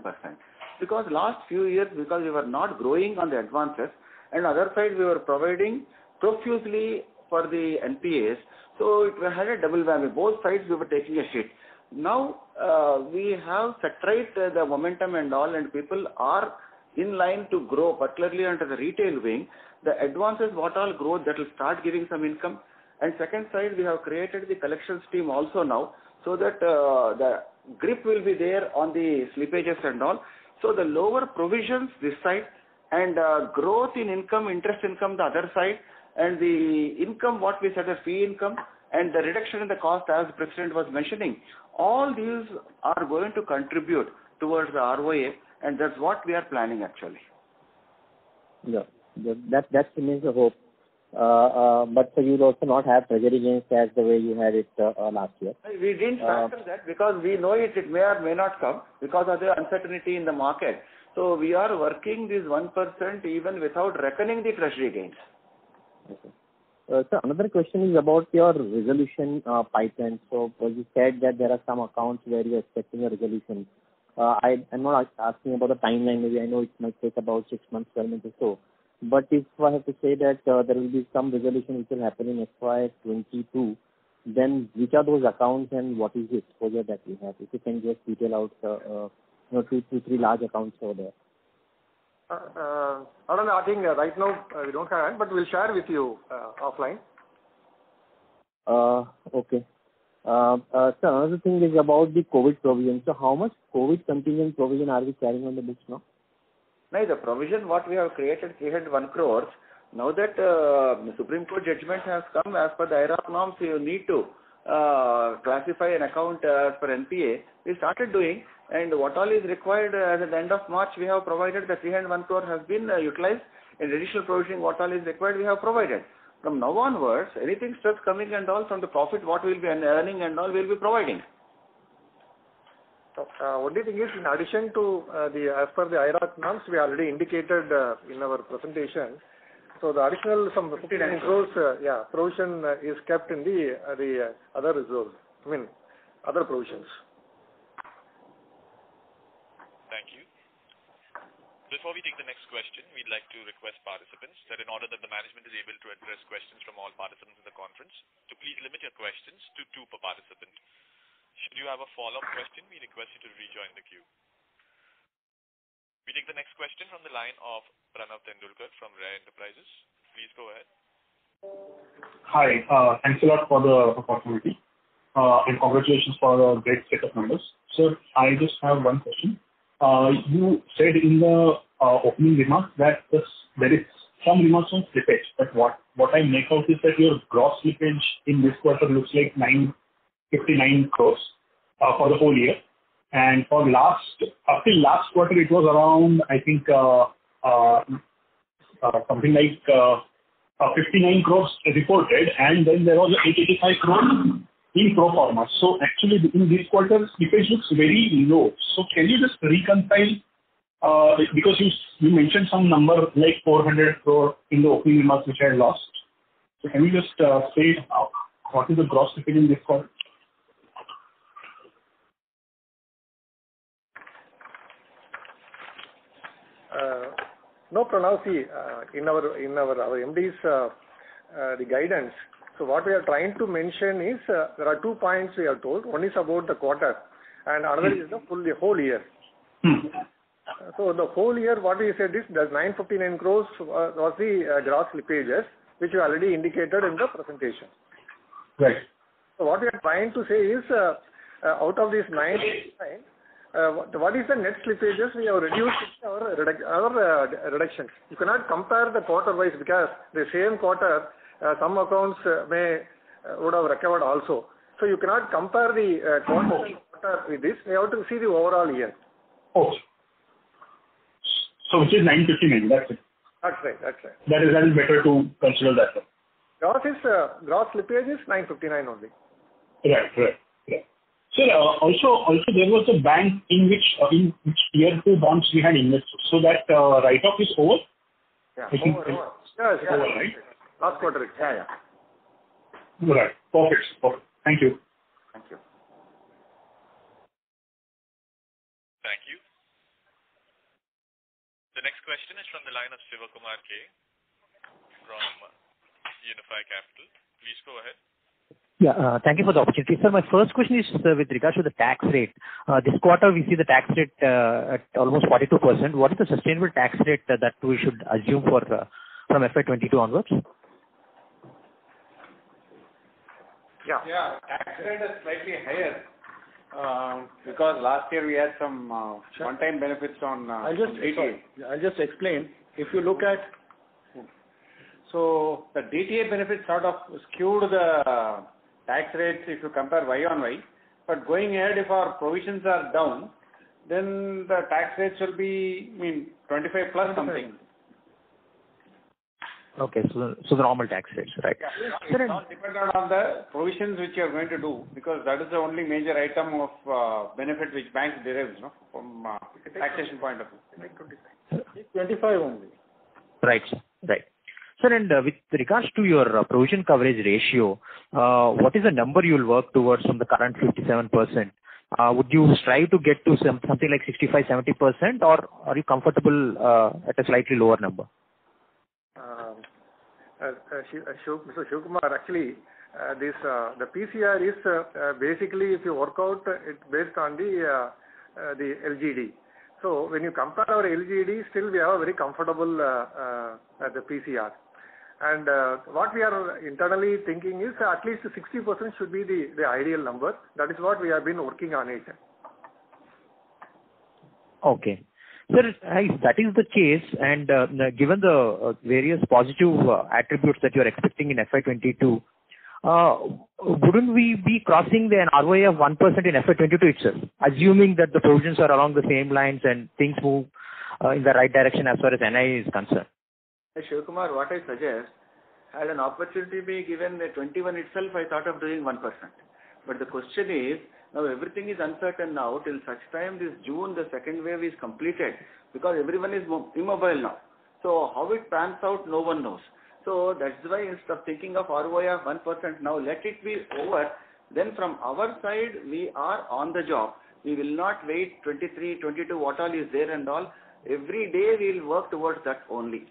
Speaker 2: Because last few years, because we were not growing on the advances, and other side we were providing profusely for the NPAs, so it had a double whammy. Both sides we were taking a hit. Now we have set right the momentum and all, and people are in line to grow, particularly under the retail wing. The advances, what all growth, that will start giving some income. And second side, we have created the collections team also now, so that the grip will be there on the slippages and all. So the lower provisions this side, and growth in income, interest income the other side, and the income what we said as fee income, and the reduction in the cost as President was mentioning, all these are going to contribute towards the ROA, and that's what we are planning actually.
Speaker 8: Yeah, that remains a hope. But so you'll also not have treasury gains as the way you had it last year.
Speaker 2: We didn't factor that because we know it may or may not come because of the uncertainty in the market. So we are working this 1% even without reckoning the treasury gains.
Speaker 8: Okay. So another question is about your resolution pipeline. So you said that there are some accounts where you are expecting a resolution. I'm not asking about the timeline. Maybe I know it might take about 6 months, 12 months or so. But if I have to say that there will be some resolution which will happen in FY22, then which are those accounts and what is the exposure that we have? If you can just detail out 2 to 3 large accounts over there.
Speaker 5: I don't know. I think right now we don't have it, but we'll share with you offline.
Speaker 8: Okay. So another thing is about the COVID provision. So how much COVID contingent provision are we carrying on the books now?
Speaker 2: No, the provision what we have created, 301 crores. Now that the Supreme Court judgment has come, as per the IRAC norms, you need to classify an account as per NPA. We started doing, and what all is required at the end of March, we have provided. The 301 crore has been utilized. In additional provisioning, what all is required, we have provided. From now onwards, anything starts coming and all from the profit, what we will be earning and all, we will be providing.
Speaker 5: Only thing is, in addition to as per the IRAC norms, we already indicated in our presentation. So the additional some 59 crores, provision is kept in the other reserves. Other provisions.
Speaker 3: Thank you. Before we take the next question, we'd like to request participants that in order that the management is able to address questions from all participants in the conference, to please limit your questions to 2 per participant. Should you have a follow-up question, we request you to rejoin the queue. We take the next question from the line of Pranav Tendulkar from Rare Enterprises. Please go ahead.
Speaker 9: Hi, thanks a lot for the opportunity and congratulations for a great set of numbers. Sir, I just have one question. You said in the opening remarks that there is some remarks on slippage, but what I make out is that your gross slippage in this quarter looks like 959 crores for the whole year. And for till last quarter, it was around, I think, something like 59 crores reported, and then there was 885 crores in pro forma. So actually, in this quarter, slippage looks very low. So can you just reconcile, because you mentioned some number like 400 crore in the opening remarks which I lost. So can you just say what is the gross slippage in this quarter?
Speaker 5: No, Pranav, see, in our MD's the guidance. So what we are trying to mention is there are 2 points we are told. One is about the quarter, and another is the whole year. So the whole year, what we said is that 959 crores was the gross slippages, which we already indicated in the presentation.
Speaker 9: Right.
Speaker 5: So what we are trying to say is out of this 959. What is the net slippages we have reduced our reductions. You cannot compare the quarter-wise because the same quarter some accounts would have recovered also. So you cannot compare the quarter with this. We have to see the overall year.
Speaker 9: Okay. So which is 959, that's it.
Speaker 5: That's right.
Speaker 9: That is better to consider that one.
Speaker 5: Gross slippage is 959 only.
Speaker 9: Right. Sir, also there was a bank in which tier 2 bonds we had invested. So that write-off is over?
Speaker 5: Yeah.
Speaker 9: I think
Speaker 5: Yes.
Speaker 9: over, right?
Speaker 5: Last quarter.
Speaker 2: Yeah.
Speaker 9: Right. Perfect. Thank you.
Speaker 2: Thank you.
Speaker 3: Thank you. The next question is from the line of Sivakumar K. from Unify Capital. Please go ahead.
Speaker 10: Yeah, thank you for the opportunity. Sir, my first question is with regards to the tax rate. This quarter, we see the tax rate at almost 42%. What is the sustainable tax rate that we should assume for from FY22 onwards?
Speaker 7: Yeah, tax rate is slightly higher because last year we had some one-time benefits on DTA.
Speaker 2: I'll just explain. If you look at
Speaker 7: So the DTA benefit sort of skewed the tax rates if you compare Y on Y. But going ahead, if our provisions are down, then the tax rates will be, 25 plus something.
Speaker 10: Okay, so the normal tax rates, right?
Speaker 7: Yeah, it's all dependent on the provisions which you are going to do, because that is the only major item of benefit which banks derives, from taxation point of view.
Speaker 2: 25 only.
Speaker 10: Right, right. Sir, and with regards to your provision coverage ratio, what is the number you will work towards from the current 57%? Would you strive to get to something like 65-70%, or are you comfortable at a slightly lower number?
Speaker 5: Mr. Shivkumar, actually, the PCR is basically, if you work out, it's based on the LGD. So when you compare our LGD, still we have a very comfortable the PCR. And what we are internally thinking is at least 60% should be the ideal number. That is what we have been working on it.
Speaker 10: Okay. Sir, if that is the case, and given the various positive attributes that you are expecting in FY22, wouldn't we be crossing an ROA of 1% in FY22 itself, assuming that the provisions are along the same lines and things move in the right direction as far as NII is concerned?
Speaker 2: Shivkumar, what I suggest, had an opportunity be given the 21 itself, I thought of doing 1%. But the question is, now everything is uncertain now till such time this June, the second wave is completed, because everyone is immobile now. So how it pans out, no one knows. So that's why instead of thinking of ROI of 1%, now let it be over. Then from our side, we are on the job. We will not wait 23, 22, what all is there and all. Every day we will work towards that only.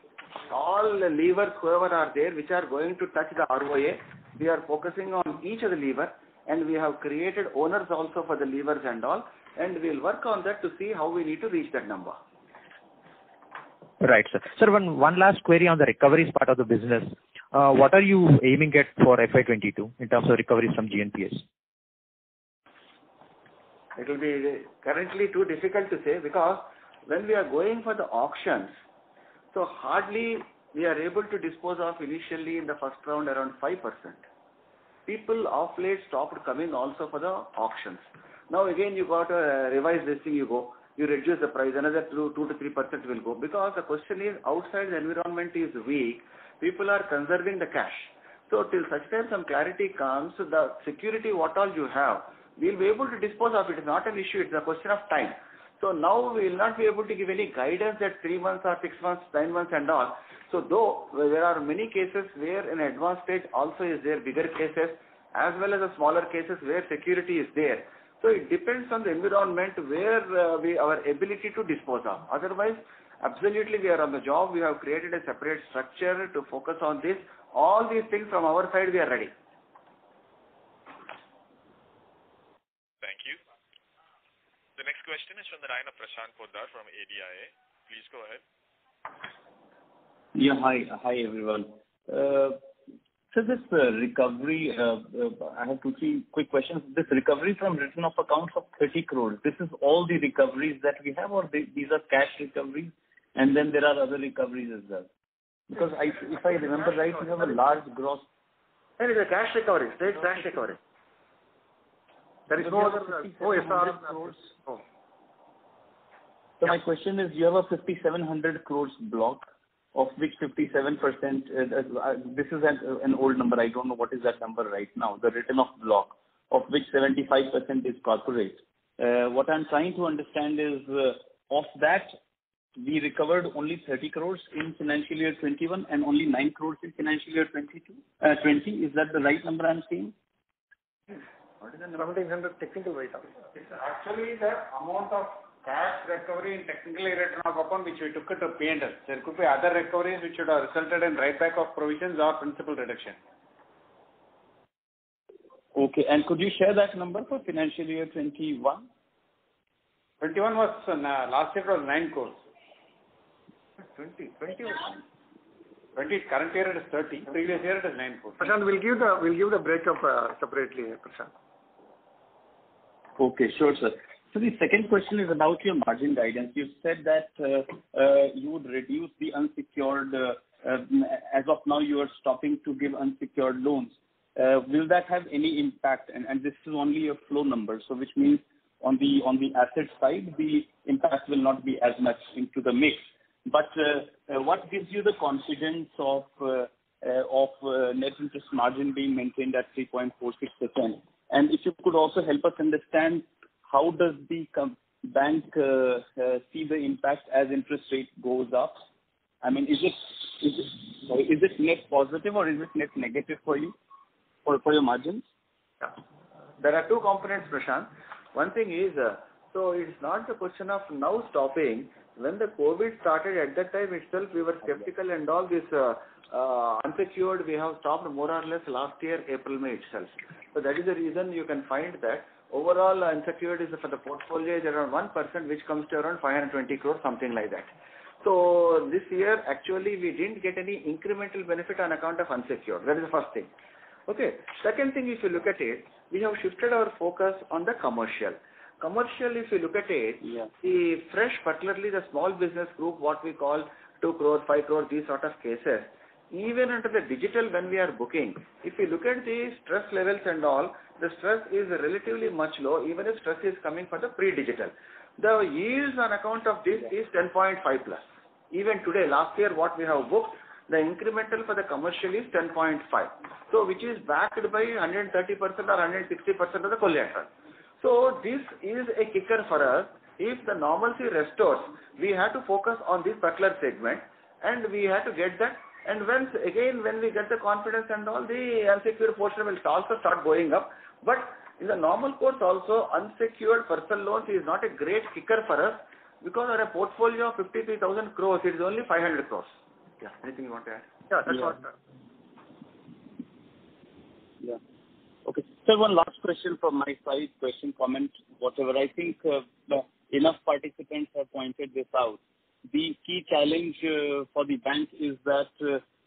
Speaker 2: All the levers, whoever are there, which are going to touch the ROA, we are focusing on each of the lever, and we have created owners also for the levers and all, and we will work on that to see how we need to reach that number.
Speaker 10: Right, sir. Sir, one last query on the recoveries part of the business. What are you aiming at for FY22 in terms of recoveries from GNPS?
Speaker 2: It will be currently too difficult to say, because when we are going for the auctions, so hardly we are able to dispose of initially in the first round around 5%. People of late stopped coming also for the auctions. Now again you got to revise this thing, you reduce the price, another 2 to 3% will go, because the question is outside the environment is weak, people are conserving the cash. So till such time some clarity comes, the security what all you have, we will be able to dispose of it. It's not an issue, it's a question of time. So now we will not be able to give any guidance that 3 months or 6 months, 9 months and all. So though there are many cases where in advanced stage also is there, bigger cases as well as the smaller cases where security is there. So it depends on the environment where our ability to dispose of. Otherwise, absolutely we are on the job. We have created a separate structure to focus on this. All these things from our side we are ready.
Speaker 3: Thank you. The next question is from the line of Prashant Poddar from ADIA. Please go ahead.
Speaker 11: Yeah, hi everyone. So this recovery, I have 2-3 quick questions. This recovery from written off accounts of 30 crores, this is all the recoveries that we have, or these are cash recoveries, and then there are other recoveries as well? Because if I remember right, you have a large gross.
Speaker 2: There is a cash recovery, straight cash recovery. There is no other OSR.
Speaker 11: So my question is, you have a 5,700 crores block, of which 57%, this is an old number, I don't know what is that number right now, the written off block, of which 75% is corporate. What I'm trying to understand is, of that we recovered only 30 crores in financial year 21 and only 9 crores in financial year 20. Is that the right number I'm seeing?
Speaker 5: What is the 1700 technical write-off?
Speaker 12: It's actually the amount of cash recovery in technically written off account which we took it to P&L. There could be other recoveries which should have resulted in write back of provisions or principal reduction.
Speaker 11: Okay, and could you share that number for financial year 21?
Speaker 12: 21 was, last year it was 9 crores.
Speaker 5: 20
Speaker 12: current year it is 30, previous year it is 9 crores.
Speaker 5: Prashant, we'll give the breakup separately, Prashant.
Speaker 11: Okay, sure, sir. So the second question is about your margin guidance. You said that you would reduce the unsecured, as of now you are stopping to give unsecured loans. Will that have any impact? And this is only a flow number, so which means on the asset side, the impact will not be as much into the mix. But what gives you the confidence of net interest margin being maintained at 3.46%? And if you could also help us understand how does the bank see the impact as interest rate goes up? I mean, is it net positive or is it net negative for you, for your margins?
Speaker 2: Yeah. There are two components, Prashant. One thing is, so it's not the question of now stopping. When the COVID started, at that time itself, we were skeptical and all this unsecured, we have stopped more or less last year, April, May itself. So that is the reason you can find that overall unsecured is for the portfolio is around 1%, which comes to around 520 crores, something like that. So this year, actually, we didn't get any incremental benefit on account of unsecured. That is the first thing. Okay. Second thing, if you look at it, we have shifted our focus on the commercial. Commercial, if you look at it, the fresh, particularly the small business group, what we call 2 crores, 5 crores, these sort of cases, even under the digital when we are booking, if you look at the stress levels and all, the stress is relatively much low, even if stress is coming for the pre-digital. The yields on account of this is 10.5 plus. Even today, last year, what we have booked, the incremental for the commercial is 10.5. So, which is backed by 130% or 160% of the collateral. So, this is a kicker for us. If the normalcy restores, we have to focus on this particular segment and we have to get that. And when we get the confidence and all, the unsecured portion will also start going up. But in the normal course also, unsecured personal loans is not a great kicker for us because our portfolio of 53,000 crores, it is only 500 crores. Yeah, anything you want to add?
Speaker 5: Yeah, that's what.
Speaker 11: Yeah. Okay. So one last question from my side, question, comment, whatever. I think enough participants have pointed this out. The key challenge for the bank is that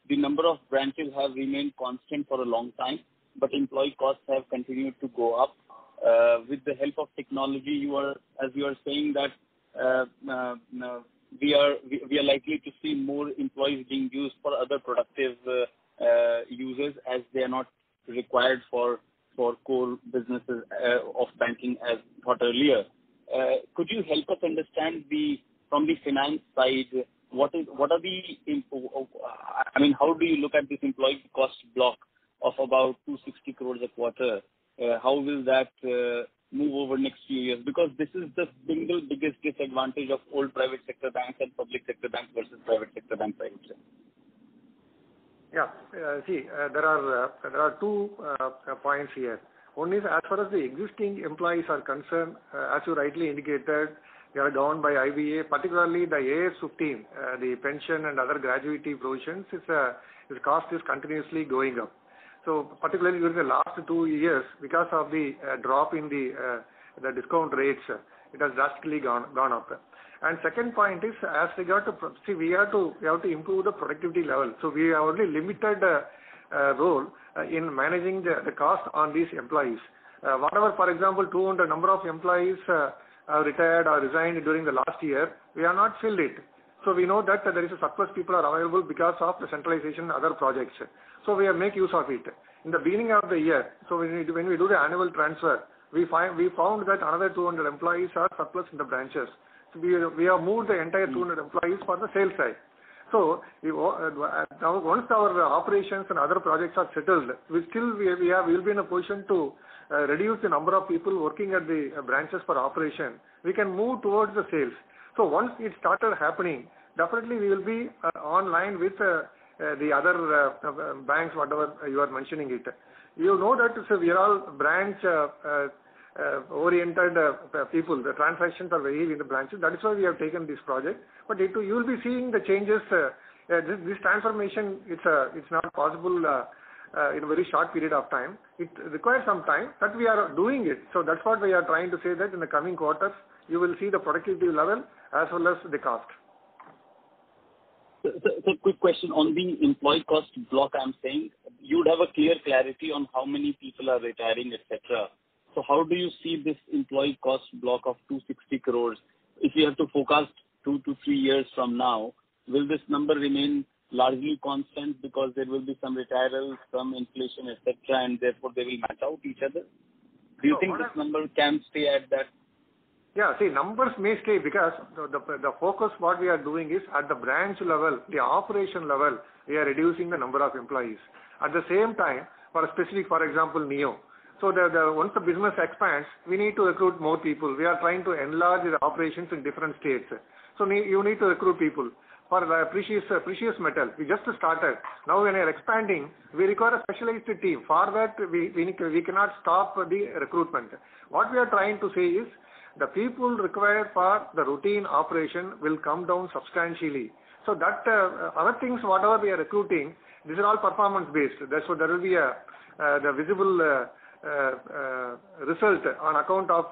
Speaker 11: the number of branches have remained constant for a long time, but employee costs have continued to go up. With the help of technology, as you are saying that we are likely to see more employees being used for other productive uses as they are not required for core businesses of banking as thought earlier. Could you help us understand from the finance side, what are the, I mean, how do you look at this employee cost block of about 260 crores a quarter? How will that move over next few years? Because this is the single biggest disadvantage of old private sector banks and public sector banks versus private sector banks, I would say.
Speaker 5: Yeah, there are 2 points here. One is as far as the existing employees are concerned, as you rightly indicated, they are down by IBA, particularly the AS15, the pension and other gratuity provisions, its cost is continuously going up. So particularly during the last 2 years, because of the drop in the discount rates, it has drastically gone up. And second point is as regard to we have to improve the productivity level. So we have only limited role in managing the cost on these employees. Whatever, for example, 200 number of employees have retired or resigned during the last year, we have not filled it. So we know that there is a surplus people are available because of the centralization and other projects. So we have make use of it. In the beginning of the year, so when we do the annual transfer, we found that another 200 employees are surplus in the branches. So we have moved the entire 200 employees for the sales side. So now once our operations and other projects are settled, we'll be in a position to reduce the number of people working at the branches for operation. We can move towards the sales. So once it started happening, definitely we will be online with the other banks, whatever you are mentioning it. You know that we are all branch oriented people. The transactions are very in the branches. That is why we have taken this project. But you will be seeing the changes. This transformation, it's not possible in a very short period of time. It requires some time, but we are doing it. So that's what we are trying to say, that in the coming quarters, you will see the productivity level as well as the cost.
Speaker 11: So quick question on the employee cost block. I'm saying you would have a clear clarity on how many people are retiring, etc. So how do you see this employee cost block of 260 crores? If you have to forecast 2 to 3 years from now, will this number remain largely constant because there will be some retirals, some inflation, etc., and therefore they will match out each other? Do you think this number can stay at that?
Speaker 5: Yeah, see, numbers may stay because the focus what we are doing is at the branch level, the operation level, we are reducing the number of employees. At the same time, for example, NEO. So once the business expands, we need to recruit more people. We are trying to enlarge the operations in different states. So you need to recruit people. For the precious metal, we just started. Now when we are expanding, we require a specialized team. For that, we cannot stop the recruitment. What we are trying to say is, the people required for the routine operation will come down substantially. So that other things, whatever we are recruiting, these are all performance based. So there will be the visible result on account of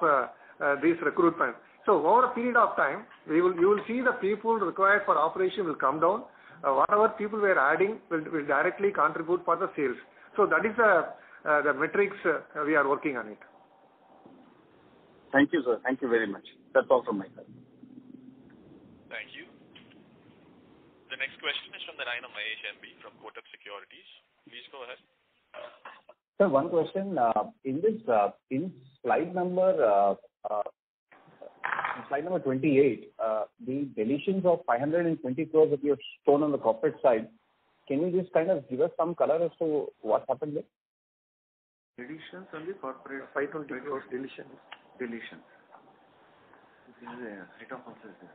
Speaker 5: this recruitment. So over a period of time, you will see the people required for operation will come down. Whatever people we are adding will directly contribute for the sales. So that is the metrics we are working on it.
Speaker 11: Thank you, sir. Thank you very much. That's all from my side.
Speaker 3: Thank you. The next question is from the line of Mahesh MB from Kotak Securities. Please go ahead.
Speaker 13: Sir, one question. In slide number 28, the deletions of 520 crores that you have shown on the corporate side, can you just kind of give us some color as to what happened there?
Speaker 2: Deletions on the corporate 520 crores deletion. This is a rate of also is there.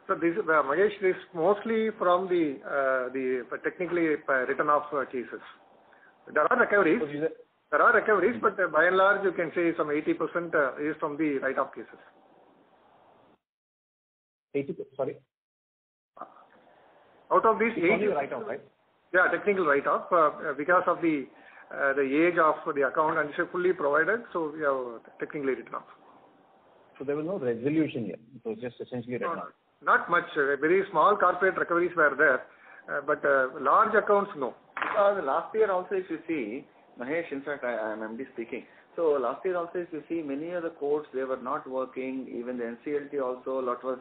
Speaker 5: So this is Mahesh, this mostly from the technically written off cases. There are recoveries. But by and large, you can say some 80% is from the write-off cases.
Speaker 13: 80%, sorry?
Speaker 5: Out of these 80,
Speaker 13: write-off, right?
Speaker 5: Yeah, technical write-off because of the age of the account, and it's fully provided, so we have technically written off.
Speaker 13: So there was no resolution yet. It was just essentially written off.
Speaker 5: Not much. Very small corporate recoveries were there, but large accounts, no.
Speaker 2: Because last year also, if you see, Mahesh, in fact, I am MD speaking. So last year also, if you see, many of the courts, they were not working. Even the NCLT also, lot was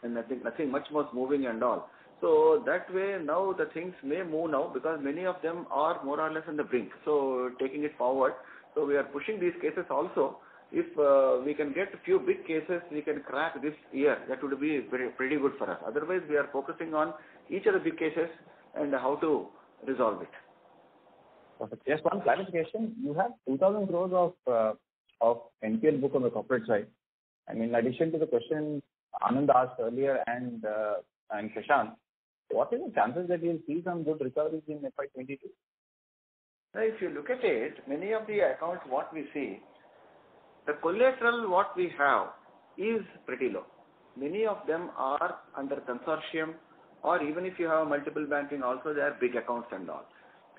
Speaker 2: nothing much was moving and all. So that way now the things may move now because many of them are more or less on the brink. So taking it forward, so we are pushing these cases also. If we can get a few big cases, we can crack this year. That would be pretty good for us. Otherwise, we are focusing on each of the big cases and how to resolve it.
Speaker 13: Perfect. Just one clarification. You have 2,000 crores of NPL book on the corporate side. And in addition to the question Anand asked earlier and Prashant, what is the chances that you'll see some good recoveries in FY22?
Speaker 2: If you look at it, many of the accounts what we see, the collateral what we have is pretty low. Many of them are under consortium, or even if you have multiple banking also, they are big accounts and all.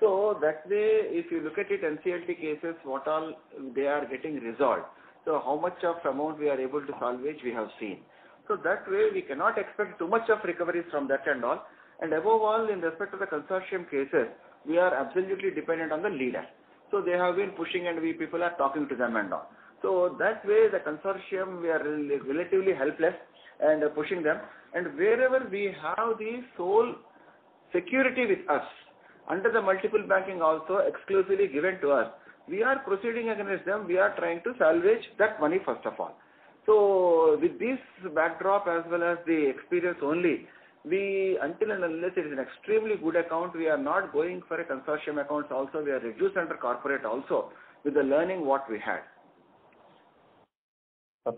Speaker 2: So that way, if you look at it, NCLT cases, what all they are getting resolved. So how much of amount we are able to salvage, we have seen. So that way, we cannot expect too much of recoveries from that and all. And above all, in respect to the consortium cases, we are absolutely dependent on the leader. So they have been pushing and we people are talking to them and all. So that way, the consortium, we are relatively helpless and pushing them. And wherever we have the sole security with us, under the multiple banking also exclusively given to us, we are proceeding against them. We are trying to salvage that money first of all. So with this backdrop as well as the experience only, we, until and unless it is an extremely good account, we are not going for a consortium accounts also. We are reduced under corporate also with the learning what we had.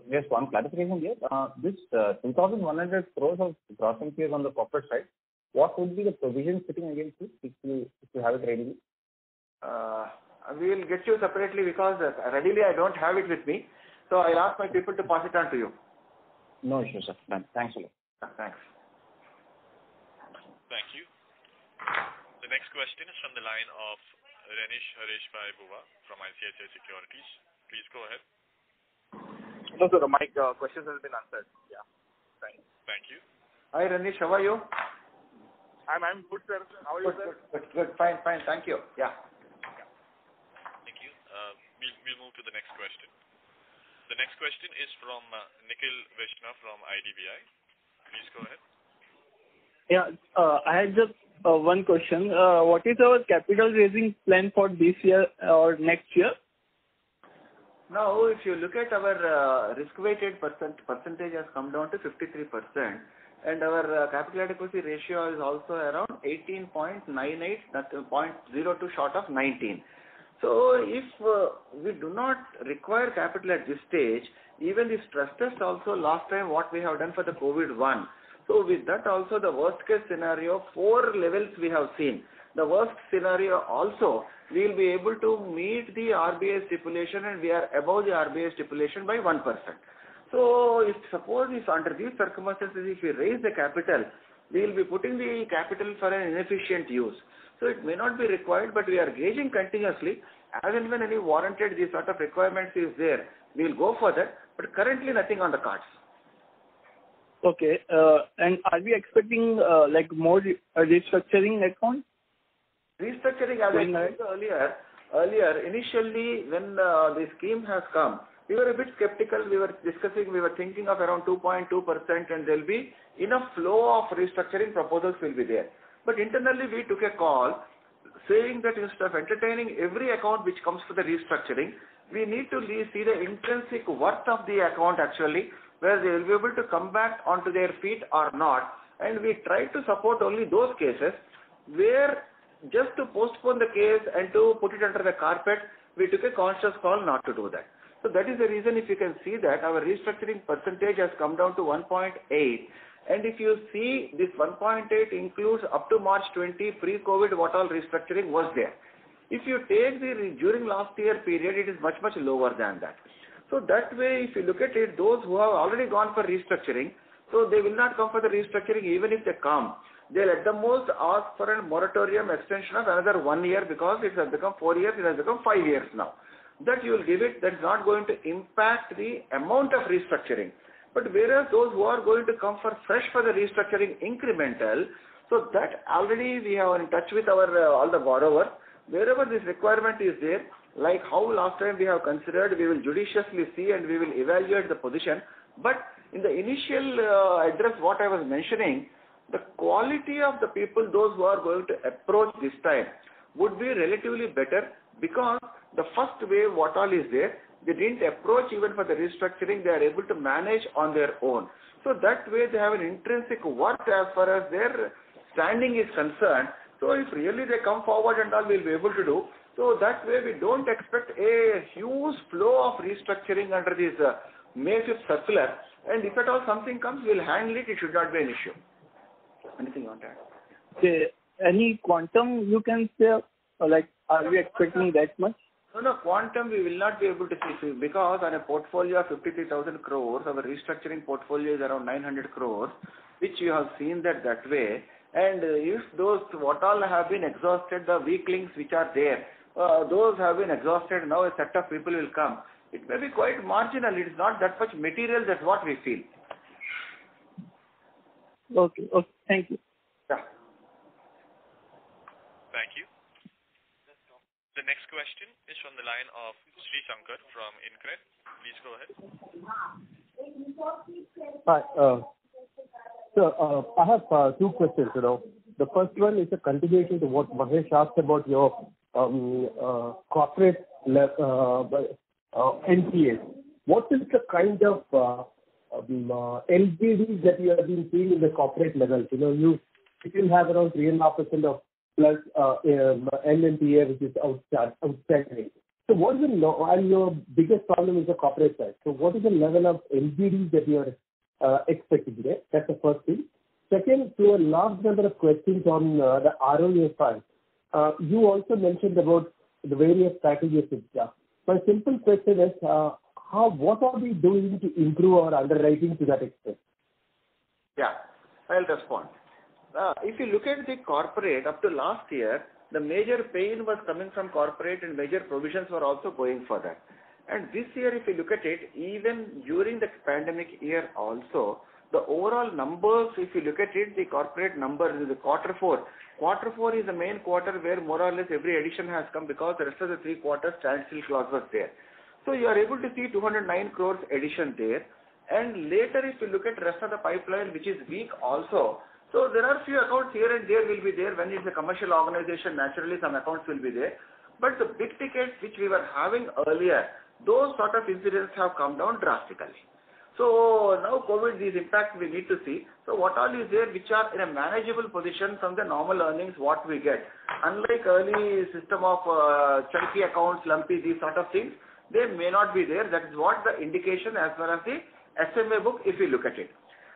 Speaker 13: Just one clarification here. This 2,100 crores of gross NPAs on the corporate side, what would be the provision sitting against it if you have it readily?
Speaker 2: We will get you separately because readily I don't have it with me. So I'll ask my people to pass it on to you.
Speaker 13: No issue, sir. Done. Thanks a lot.
Speaker 2: Thanks.
Speaker 3: Thank you. The next question is from the line of Renish Hareshbhai Buva from ICICI Securities. Please go ahead.
Speaker 14: No, sir. My questions have been answered. Yeah. Thanks.
Speaker 3: Thank you.
Speaker 2: Hi, Renish. How are you?
Speaker 14: I'm good, sir. How are you, sir?
Speaker 2: Good. Fine. Thank you. Yeah.
Speaker 3: Thank you. We'll move to the next question. The next question is from Nikhil Vishna from IDBI. Please go ahead.
Speaker 15: Yeah, I had just one question. What is our capital raising plan for this year or next year?
Speaker 2: Now, if you look at our risk-weighted percentage has come down to 53%, and our capital adequacy ratio is also around 18.98, that's 0.02 short of 19. So if we do not require capital at this stage, even the stress test also last time what we have done for the COVID-1. So with that also the worst case scenario, 4 levels we have seen. The worst scenario also, we will be able to meet the RBI stipulation and we are above the RBI stipulation by 1%. So if suppose if under these circumstances if we raise the capital, we will be putting the capital for an inefficient use. So it may not be required, but we are gauging continuously. As and when any warranted these sort of requirements is there, we will go for that. But currently nothing on the cards.
Speaker 15: Okay. And are we expecting more restructuring account?
Speaker 2: Restructuring, as I told earlier, initially when the scheme has come, we were a bit skeptical. We were thinking of around 2.2%, and there will be enough flow of restructuring proposals will be there. But internally we took a call saying that instead of entertaining every account which comes for the restructuring, we need to see the intrinsic worth of the account actually, where they will be able to come back onto their feet or not. And we try to support only those cases where just to postpone the case and to put it under the carpet, we took a conscious call not to do that. So that is the reason if you can see that our restructuring percentage has come down to 1.8. And if you see this 1.8 includes up to March 20 pre-COVID what all restructuring was there. If you take during last year period, it is much lower than that. So that way if you look at it, those who have already gone for restructuring, so they will not come for the restructuring even if they come. They'll at the most ask for a moratorium extension of another 1 year because it has become 4 years, it has become 5 years now. That you will give it, that's not going to impact the amount of restructuring. But whereas those who are going to come for fresh for the restructuring incremental, so that already we have in touch with our all the borrowers. Wherever this requirement is there, like how last time we have considered, we will judiciously see and we will evaluate the position. But in the initial address what I was mentioning, the quality of the people, those who are going to approach this time would be relatively better because the first wave what all is there, they didn't approach even for the restructuring, they are able to manage on their own. So that way they have an intrinsic worth as far as their standing is concerned. So if really they come forward and all, we'll be able to do. So that way we don't expect a huge flow of restructuring under this May 5th circular. And if at all something comes, we'll handle it. It should not be an issue. Anything on that?
Speaker 15: Okay. Any quantum you can say, are we expecting that much?
Speaker 2: No, quantum we will not be able to see because on a portfolio of 53,000 crores, our restructuring portfolio is around 900 crores, which you have seen that way. And if those what all have been exhausted, the weak links which are there, those have been exhausted, now a set of people will come. It may be quite marginal, it is not that much material, that's what we feel.
Speaker 15: Okay, thank you.
Speaker 2: Yeah.
Speaker 3: Thank you. The next question is from the line of Sri Shankar from InCred. Please go ahead.
Speaker 16: Hi. So I have 2 questions. The first one is a continuation to what Mahesh asked about your corporate NPAs. What is the kind of LGDs that you have been seeing in the corporate levels? You still have around 3.5% of plus NNPA, which is outstanding. So what is and your biggest problem is the corporate side. So what is the level of LGD that you are expecting there? That's the first thing. Second, to a large number of questions on the ROA fund, you also mentioned about the various strategies. My simple question is, what are we doing to improve our underwriting to that extent?
Speaker 2: Yeah, I'll respond. If you look at the corporate, up to last year, the major pain was coming from corporate and major provisions were also going for that. And this year, if you look at it, even during the pandemic year also, the overall numbers, if you look at it, the corporate numbers, the quarter four is the main quarter where more or less every addition has come because the rest of the 3 quarters standstill clause was there. So you are able to see 209 crores addition there. And later, if you look at rest of the pipeline, which is weak also, so there are few accounts here and there will be there. When it's a commercial organization, naturally some accounts will be there. But the big tickets which we were having earlier, those sort of incidents have come down drastically. So now COVID, these impacts we need to see. So what all is there which are in a manageable position from the normal earnings what we get. Unlike early system of chunky accounts, lumpy, these sort of things, they may not be there. That is what the indication as far as the SMA book if you look at it.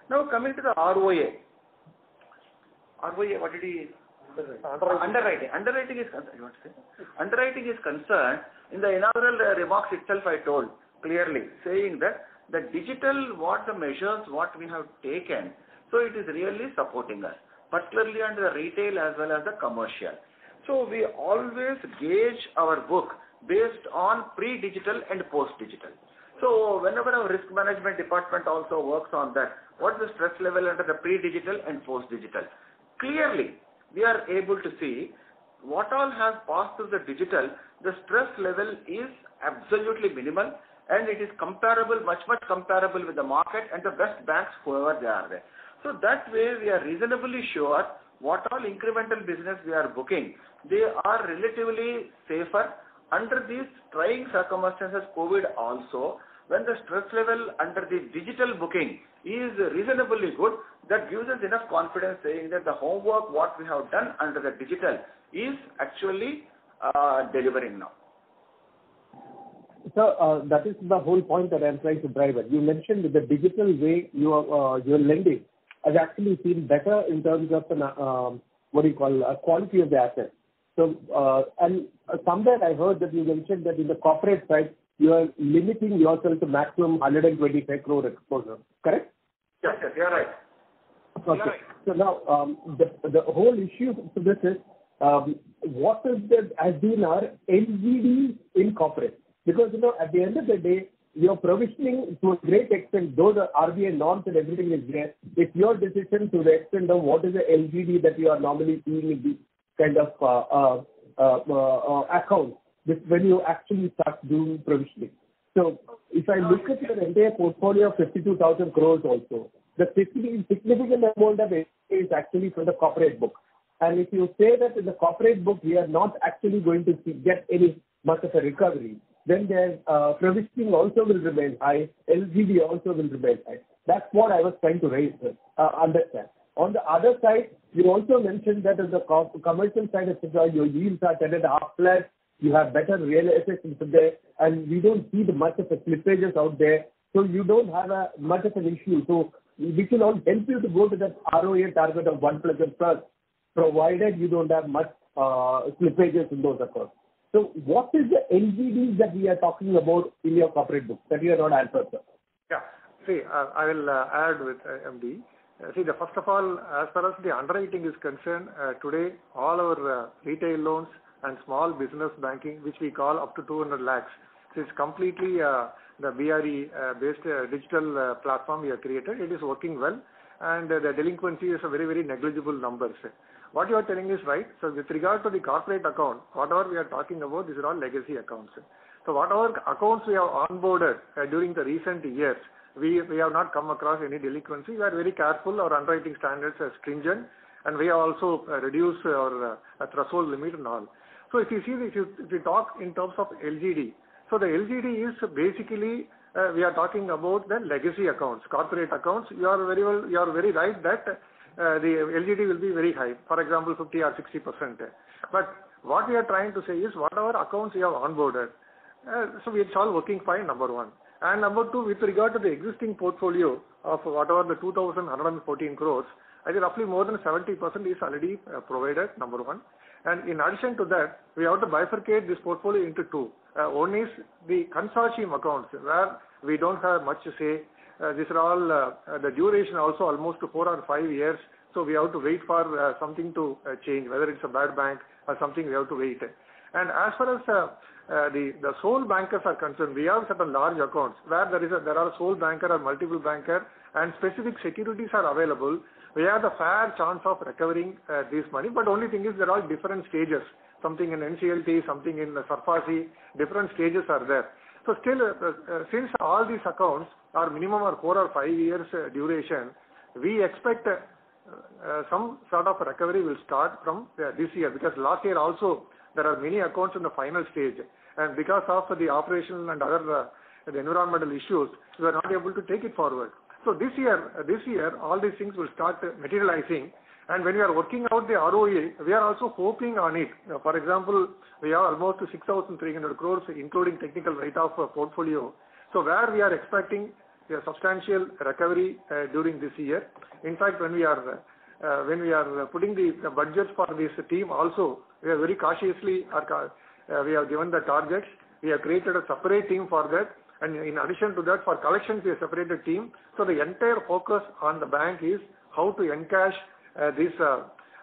Speaker 2: Now coming to the ROA. What did he... Underwriting. Underwriting is concerned. In the inaugural remarks itself I told clearly saying that the digital, what the measures, what we have taken, so it is really supporting us, particularly under the retail as well as the commercial. So we always gauge our book based on pre-digital and post-digital. So whenever our risk management department also works on that, what is the stress level under the pre-digital and post-digital? Clearly, we are able to see what all has passed through the digital, the stress level is absolutely minimal and it is comparable, much comparable with the market and the best banks, whoever they are there. So that way we are reasonably sure what all incremental business we are booking, they are relatively safer under these trying circumstances, COVID also, when the stress level under the digital booking is reasonably good, that gives us enough confidence saying that the homework what we have done under the digital is actually delivering now.
Speaker 16: So that is the whole point that I am trying to drive at. You mentioned that the digital way your lending has actually been better in terms of quality of the asset. So and somewhere I heard that you mentioned that in the corporate side you are limiting yourself to maximum 125 crore exposure. Correct?
Speaker 2: Yes, you are right.
Speaker 16: Okay. Right. So now the whole issue to this is what has been our LGD in corporate? Because at the end of the day, your provisioning to a great extent, though the RBI norms and everything is there, it's your decision to the extent of what is the LGD that you are normally seeing in these kind of accounts when you actually start doing provisioning. So if I look at your entire portfolio of 52,000 crores also, the significant amount of it is actually for the corporate book. And if you say that in the corporate book we are not actually going to get any much of a recovery, then their provisioning also will remain high, LGD also will remain high. That's what I was trying to understand. On the other side, you also mentioned that on the commercial side, etc., your yields are 10.5 flat, you have better real estate there, and we don't see much of the slippages out there, so you don't have much of an issue. So we can all help you to go to that ROA target of 1++, provided you don't have much slippages in those accounts. So what is the LGDs that we are talking about in your corporate book that you are not answered, sir?
Speaker 5: Yeah. See, I will add with MD. First of all, as far as the underwriting is concerned, today all our retail loans and small business banking, which we call up to 200 lakhs, so it's completely the BRE-based digital platform we have created. It is working well, and the delinquency is a very, very negligible numbers. What you are telling is right. So with regard to the corporate account, whatever we are talking about, these are all legacy accounts. So whatever accounts we have onboarded during the recent years, we have not come across any delinquency. We are very careful. Our underwriting standards are stringent, and we have also reduced our threshold limit and all. So if you see, if you talk in terms of LGD, so the LGD is basically we are talking about the legacy accounts, corporate accounts. You are very right that the LGD will be very high, for example 50 or 60%. But what we are trying to say is whatever accounts you have onboarded, So it's all working fine, number one. And number two, with regard to the existing portfolio of whatever the 2,114 crores, I think roughly more than 70% is already provided, number one. And in addition to that, we have to bifurcate this portfolio into two. One is the consortium accounts where we don't have much to say. These are all, the duration also almost 4 or 5 years. So we have to wait for something to change, whether it's a bad bank or something, we have to wait. And as far as the sole bankers are concerned, we have certain large accounts where there are sole banker or multiple banker and specific securities are available. We have the fair chance of recovering this money, but only thing is there are different stages. Something in NCLT, something in SARFAESI, different stages are there. So still, since all these accounts are minimum or 4 or 5 years duration, we expect some sort of recovery will start from this year, because last year also there are many accounts in the final stage, and because of the operational and other the environmental issues, we are not able to take it forward. So this year all these things will start materializing, and when we are working out the ROE, we are also hoping on it. For example, we have almost 6,300 crores including technical write-off portfolio. So where we are expecting a substantial recovery during this year. In fact, when we are putting the budgets for this team also, we are very cautiously we have given the targets. We have created a separate team for that, and in addition to that, for collections we have separated team. So the entire focus on the bank is how to encash this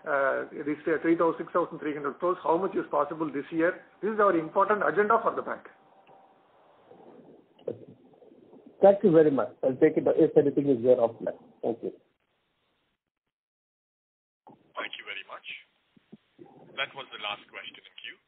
Speaker 5: 6,300 crores, how much is possible this year. This is our important agenda for the bank.
Speaker 16: Thank you very much. I'll take it if anything is there offline. Thank you.
Speaker 3: Thank you very much. That was the last question in queue.